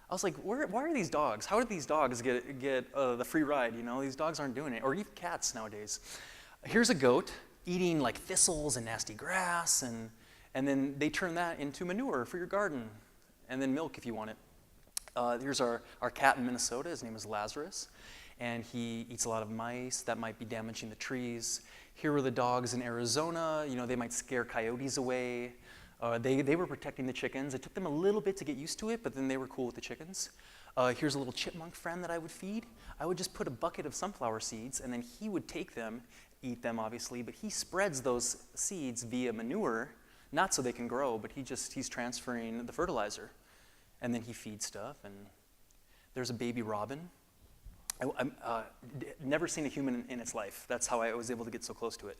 I was like, why are these dogs? How did these dogs get the free ride? You know, these dogs aren't doing it, or even cats nowadays. Here's a goat eating like thistles and nasty grass, and then they turn that into manure for your garden, and then milk if you want it. Here's our cat in Minnesota. His name is Lazarus, and he eats a lot of mice that might be damaging the trees. Here are the dogs in Arizona. You know, they might scare coyotes away. They were protecting the chickens. It took them a little bit to get used to it, but then they were cool with the chickens. Here's a little chipmunk friend that I would feed. I would just put a bucket of sunflower seeds, and then he would take them, eat them obviously, but he spreads those seeds via manure, not so they can grow, but he's transferring the fertilizer. And then he feeds stuff, and there's a baby robin. I've never seen a human in its life. That's how I was able to get so close to it.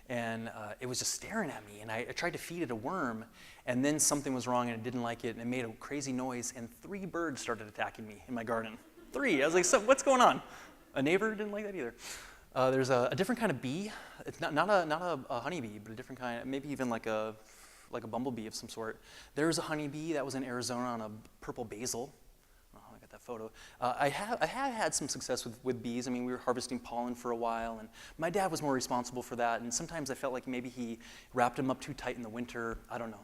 And it was just staring at me, and I tried to feed it a worm, and then something was wrong, and it didn't like it, and it made a crazy noise, and 3 birds started attacking me in my garden. 3. I was like, so what's going on? A neighbor didn't like that either. There's a different kind of bee. It's not a honeybee, but a different kind, maybe even like a bumblebee of some sort. There's a honeybee that was in Arizona on a purple basil. Oh, I got that photo. I have had some success with bees. I mean, we were harvesting pollen for a while, and my dad was more responsible for that, and sometimes I felt like maybe he wrapped them up too tight in the winter. I don't know.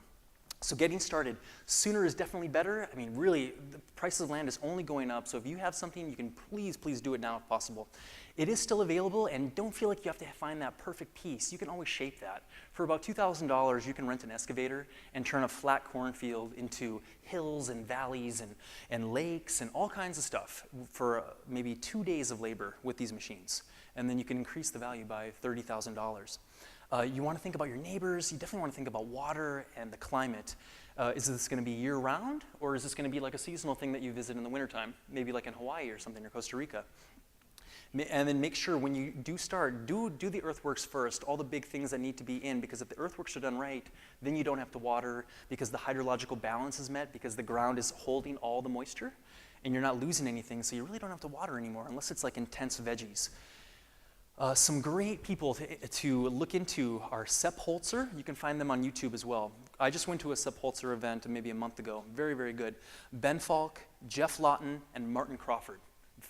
So getting started, sooner is definitely better. I mean, really, the price of land is only going up, so if you have something, you can please do it now if possible. It is still available, and don't feel like you have to find that perfect piece. You can always shape that. For about $2,000, you can rent an excavator and turn a flat cornfield into hills and valleys and lakes and all kinds of stuff for maybe 2 days of labor with these machines. And then you can increase the value by $30,000. You want to think about your neighbors. You definitely want to think about water and the climate. Is this going to be year-round, or is this going to be like a seasonal thing that you visit in the wintertime, maybe like in Hawaii or something, or Costa Rica? And then make sure when you do start, do the earthworks first, all the big things that need to be in, because if the earthworks are done right, then you don't have to water, because the hydrological balance is met, because the ground is holding all the moisture, and you're not losing anything, so you really don't have to water anymore, unless it's like intense veggies. Some great people to look into are Sepp Holzer. You can find them on YouTube as well. I just went to a Sepp Holzer event maybe a month ago. Very, very good. Ben Falk, Jeff Lawton, and Martin Crawford.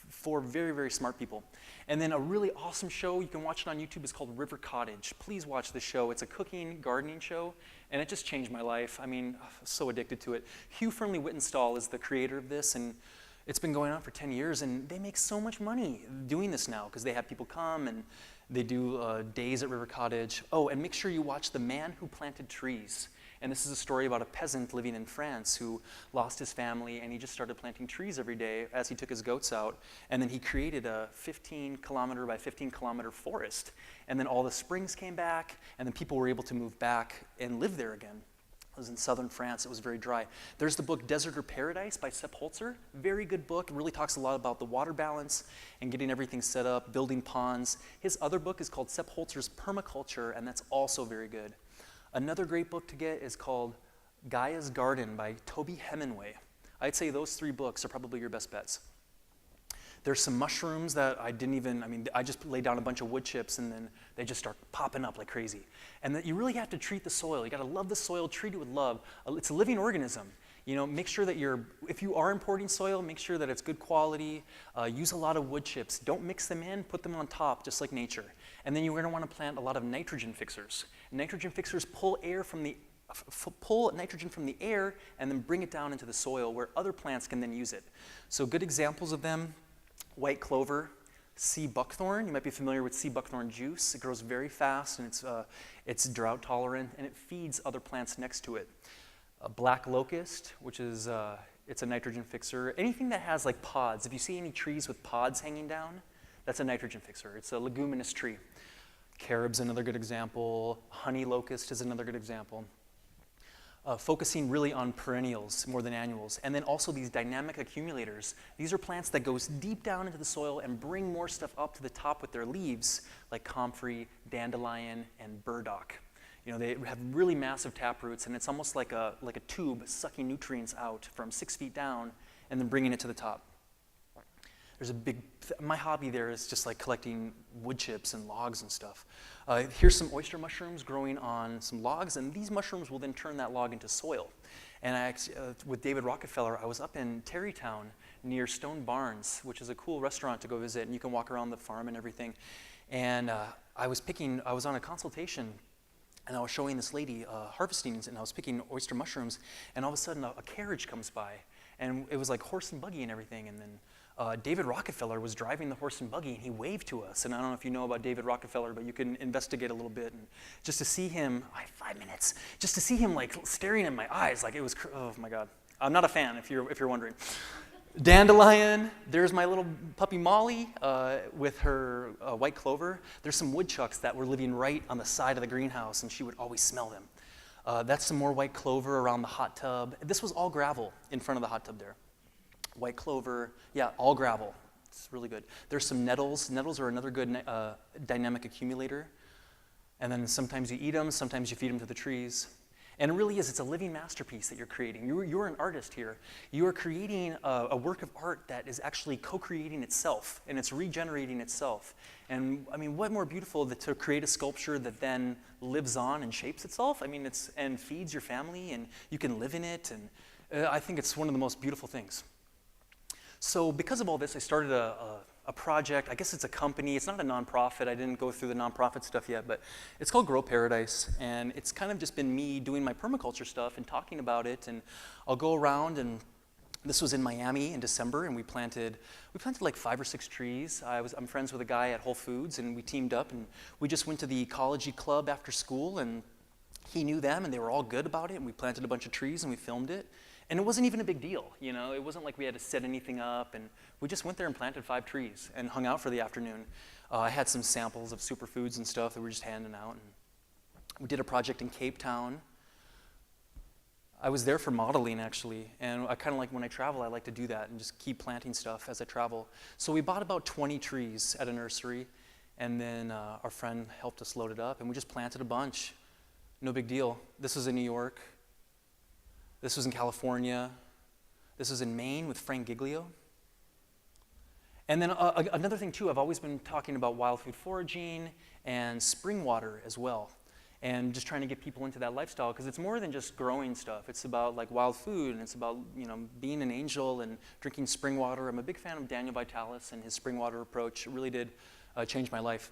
4 very, very smart people. And then a really awesome show, you can watch it on YouTube, is called River Cottage. Please watch this show. It's a cooking, gardening show, and it just changed my life. I mean, I'm so addicted to it. Hugh Fernley-Whittenstall is the creator of this, and it's been going on for 10 years, and they make so much money doing this now because they have people come and they do days at River Cottage. Oh, and make sure you watch The Man Who Planted Trees. And this is a story about a peasant living in France who lost his family, and he just started planting trees every day as he took his goats out. And then he created a 15-kilometer by 15-kilometer forest. And then all the springs came back, and then people were able to move back and live there again. It was in southern France. It was very dry. There's the book Desert or Paradise by Sepp Holzer. Very good book. It really talks a lot about the water balance and getting everything set up, building ponds. His other book is called Sepp Holzer's Permaculture, and that's also very good. Another great book to get is called Gaia's Garden by Toby Hemingway. I'd say those 3 books are probably your best bets. There's some mushrooms that I just laid down a bunch of wood chips, and then they just start popping up like crazy. And that you really have to treat the soil. You got to love the soil, treat it with love. It's a living organism. You know, make sure that if you are importing soil, make sure that it's good quality. Use a lot of wood chips. Don't mix them in, put them on top, just like nature. And then you're going to want to plant a lot of nitrogen fixers. Nitrogen fixers pull nitrogen from the air and then bring it down into the soil where other plants can then use it. So good examples of them: white clover, sea buckthorn. You might be familiar with sea buckthorn juice. It grows very fast, and it's drought tolerant, and it feeds other plants next to it. Black locust, which is it's a nitrogen fixer. Anything that has like pods. If you see any trees with pods hanging down, that's a nitrogen fixer. It's a leguminous tree. Carob's another good example. Honey locust is another good example. Focusing really on perennials more than annuals. And then also these dynamic accumulators. These are plants that go deep down into the soil and bring more stuff up to the top with their leaves, like comfrey, dandelion, and burdock. You know, they have really massive taproots, and it's almost like a tube sucking nutrients out from 6 feet down and then bringing it to the top. My hobby there is just like collecting wood chips and logs and stuff. Here's some oyster mushrooms growing on some logs, and these mushrooms will then turn that log into soil. And with David Rockefeller, I was up in Terrytown near Stone Barns, which is a cool restaurant to go visit, and you can walk around the farm and everything. And I was on a consultation, and I was showing this lady harvesting, and I was picking oyster mushrooms, and all of a sudden a carriage comes by, and it was like horse and buggy and everything, and then David Rockefeller was driving the horse and buggy, and he waved to us. And I don't know if you know about David Rockefeller, but you can investigate a little bit. And just to see him, I have 5 minutes, just to see him like staring in my eyes, like it was, oh my God. I'm not a fan, if you're wondering. Dandelion, there's my little puppy Molly with her white clover. There's some woodchucks that were living right on the side of the greenhouse, and she would always smell them. That's some more white clover around the hot tub. This was all gravel in front of the hot tub there. White clover, yeah, all gravel. It's really good. There's some nettles. Nettles are another good dynamic accumulator. And then sometimes you eat them, sometimes you feed them to the trees. And it really is, it's a living masterpiece that you're creating. You're an artist here. You are creating a work of art that is actually co-creating itself, and it's regenerating itself. And I mean, what more beautiful than to create a sculpture that then lives on and shapes itself? I mean, and feeds your family, and you can live in it, and I think it's one of the most beautiful things. So because of all this, I started a project. I guess it's a company. It's not a nonprofit. I didn't go through the nonprofit stuff yet, but it's called Grow Paradise, and it's kind of just been me doing my permaculture stuff and talking about it. And I'll go around, and this was in Miami in December, and we planted like 5 or 6 trees. I'm friends with a guy at Whole Foods, and we teamed up, and we just went to the ecology club after school, and he knew them, and they were all good about it, and we planted a bunch of trees, and we filmed it. And it wasn't even a big deal, you know. It wasn't like we had to set anything up, and we just went there and planted 5 trees and hung out for the afternoon. I had some samples of superfoods and stuff that we were just handing out. And we did a project in Cape Town. I was there for modeling, actually, and I kind of like, when I travel, I like to do that and just keep planting stuff as I travel. So we bought about 20 trees at a nursery, and then our friend helped us load it up, and we just planted a bunch. No big deal. This was in New York. This was in California. This was in Maine with Frank Giglio. And then another thing too, I've always been talking about wild food foraging and spring water as well. And just trying to get people into that lifestyle, because it's more than just growing stuff. It's about like wild food, and it's about, you know, being an angel and drinking spring water. I'm a big fan of Daniel Vitalis and his spring water approach. It really did change my life.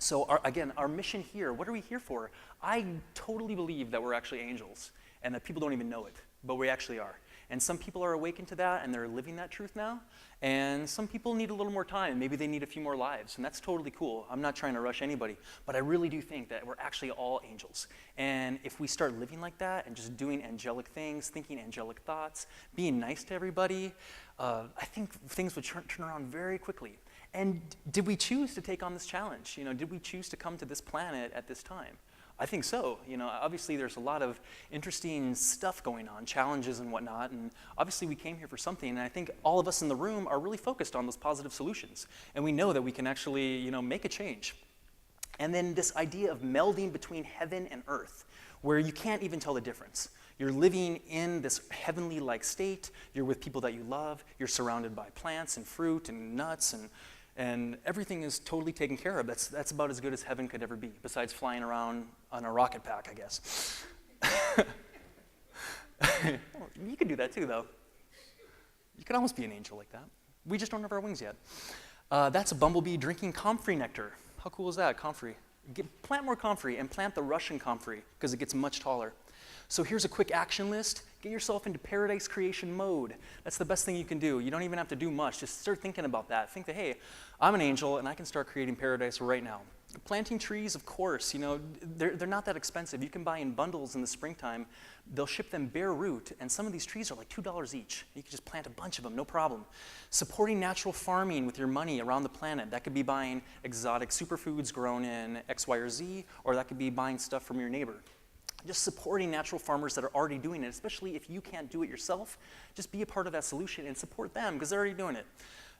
So again, our mission here, what are we here for? I totally believe that we're actually angels, and that people don't even know it, but we actually are. And some people are awakened to that, and they're living that truth now. And some people need a little more time. Maybe they need a few more lives, and that's totally cool. I'm not trying to rush anybody, but I really do think that we're actually all angels. And if we start living like that and just doing angelic things, thinking angelic thoughts, being nice to everybody, I think things would turn around very quickly. And did we choose to take on this challenge? You know, did we choose to come to this planet at this time? I think so. You know, obviously there's a lot of interesting stuff going on, challenges and whatnot, and obviously we came here for something, and I think all of us in the room are really focused on those positive solutions, and we know that we can actually, you know, make a change. And then this idea of melding between heaven and earth, where you can't even tell the difference. You're living in this heavenly-like state, you're with people that you love, you're surrounded by plants and fruit and nuts, and everything is totally taken care of. That's about as good as heaven could ever be, besides flying around on a rocket pack, I guess. You could do that too, though. You could almost be an angel like that. We just don't have our wings yet. That's a bumblebee drinking comfrey nectar. How cool is that, comfrey? Plant more comfrey, and plant the Russian comfrey, because it gets much taller. So here's a quick action list. Get yourself into paradise creation mode. That's the best thing you can do. You don't even have to do much. Just start thinking about that. Think that, hey, I'm an angel, and I can start creating paradise right now. Planting trees, of course, you know, they're not that expensive. You can buy in bundles in the springtime. They'll ship them bare root, and some of these trees are like $2 each. You can just plant a bunch of them, no problem. Supporting natural farming with your money around the planet. That could be buying exotic superfoods grown in X, Y, or Z, or that could be buying stuff from your neighbor. Just supporting natural farmers that are already doing it, especially if you can't do it yourself. Just be a part of that solution and support them, because they're already doing it.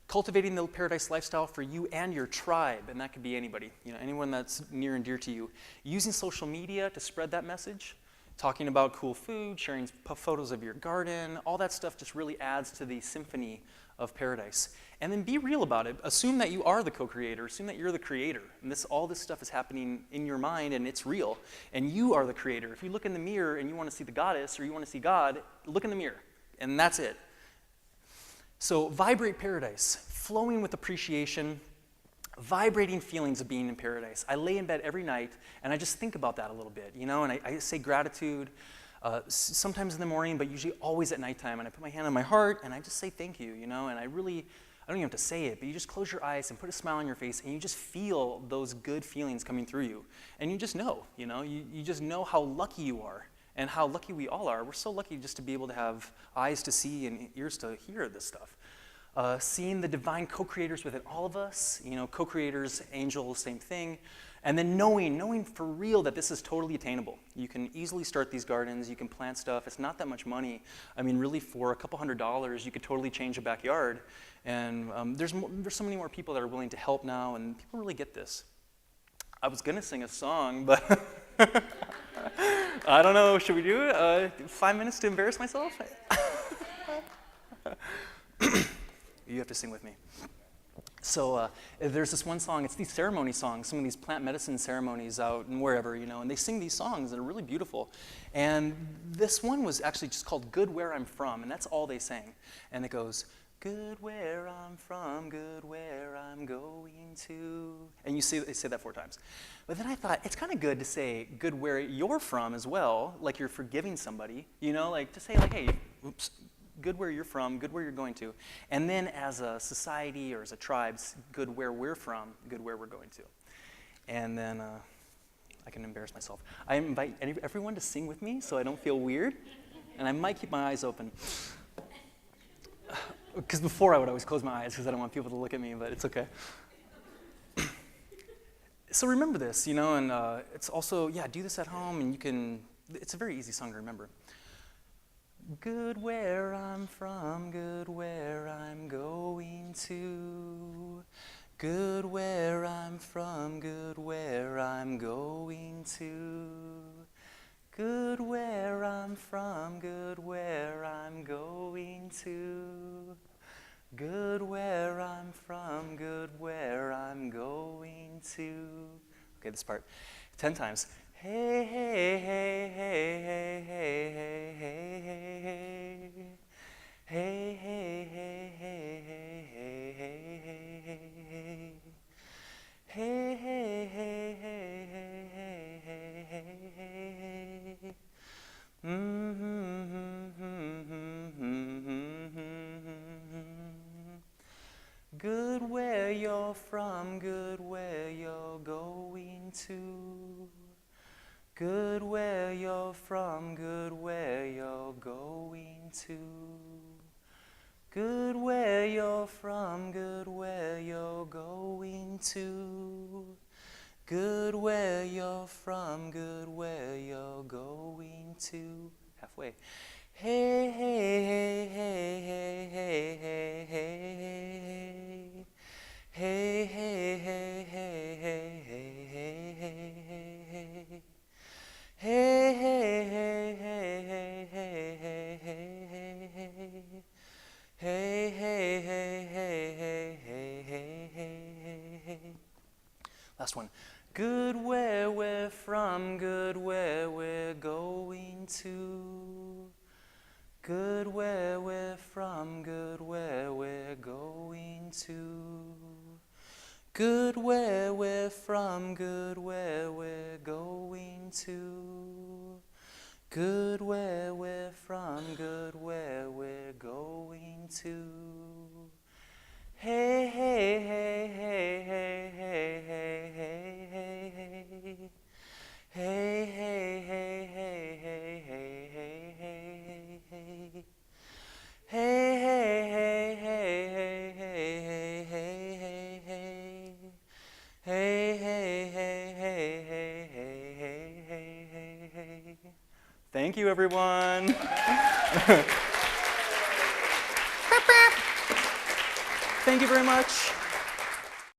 Cultivating the paradise lifestyle for you and your tribe, and that could be anybody, you know, anyone that's near and dear to you. Using social media to spread that message. talking about cool food, sharing photos of your garden, all that stuff just really adds to the symphony of paradise. And then be real about it. Assume that you are the co-creator. Assume that you're the creator. And all this stuff is happening in your mind, and it's real. And you are the creator. If you look in the mirror and you want to see the goddess or you want to see God, look in the mirror. And that's it. So vibrate paradise, flowing with appreciation, vibrating feelings of being in paradise. I lay in bed every night, and I just think about that a little bit, and I say gratitude, sometimes in the morning, but usually always at nighttime, and I put my hand on my heart, and I just say thank you, and I don't even have to say it, but you just close your eyes and put a smile on your face, and you just feel those good feelings coming through you, and you just know, you just know how lucky you are, and how lucky we all are. We're so lucky just to be able to have eyes to see and ears to hear this stuff. Seeing the divine co-creators within all of us, co-creators, angels, same thing. And then knowing for real that this is totally attainable. You can easily start these gardens, you can plant stuff, it's not that much money. I mean, really for a couple $100s, you could totally change a backyard. And there's so many more people that are willing to help now, and people really get this. I was gonna sing a song, but I don't know, should we do it? 5 minutes to embarrass myself? You have to sing with me. So there's this one song, it's these ceremony songs, some of these plant medicine ceremonies out and wherever, and they sing these songs that are really beautiful. And this one was actually just called Good Where I'm From, and that's all they sang. And it goes, good where I'm from, good where I'm going to. And they say that 4 times. But then I thought, it's kind of good to say good where you're from as well, like you're forgiving somebody, like to say like, hey, oops, good where you're from, good where you're going to. And then as a society or as a tribe, good where we're from, good where we're going to. And then I can embarrass myself. I invite everyone to sing with me so I don't feel weird. And I might keep my eyes open. Because before I would always close my eyes because I don't want people to look at me, but it's okay. So remember this, and it's also, do this at home and it's a very easy song to remember. Good where I'm from, good where I'm going to. Good where I'm from, good where I'm going to. Good where I'm from, good where I'm going to. Good where I'm from, good where I'm going to. Okay, this part. 10 times. Hey, hey, hey, hey, hey, hey, hey, hey, hey, hey. Hey, hey, hey, hey, hey, hey, hey, hey, hey. Hey, hey, hey, hey, hey, hey, hey, hey, hey. Good where you're from, good where you're going to. Good where you're from, good where you're going to. Good where you're from, good where you're going to. Good where you're from, good where you're going to. Halfway. Hey, hey, hey, hey, hey, hey, hey, hey, hey. Hey, hey, hey, hey, hey, hey, hey, hey, hey. Hey, hey, hey, hey, hey, hey, hey, hey, hey. Hey, hey, hey, hey, hey, hey, hey, hey, hey. Last one. Good where we're from, good where we're going to. Good where we're from, good where we're going to. Good where we're from, good where we're going to. Good where we're from, good where we're going to. Hey, hey, hey, hey, hey, hey, hey, hey, hey, hey. Hey, hey, hey, hey, hey, hey, hey, hey, hey. Hey, hey, hey, hey, hey, hey, hey, hey, hey. Hey, hey, hey, hey, hey, hey, hey, hey, hey, hey. Thank you, everyone. Thank you very much.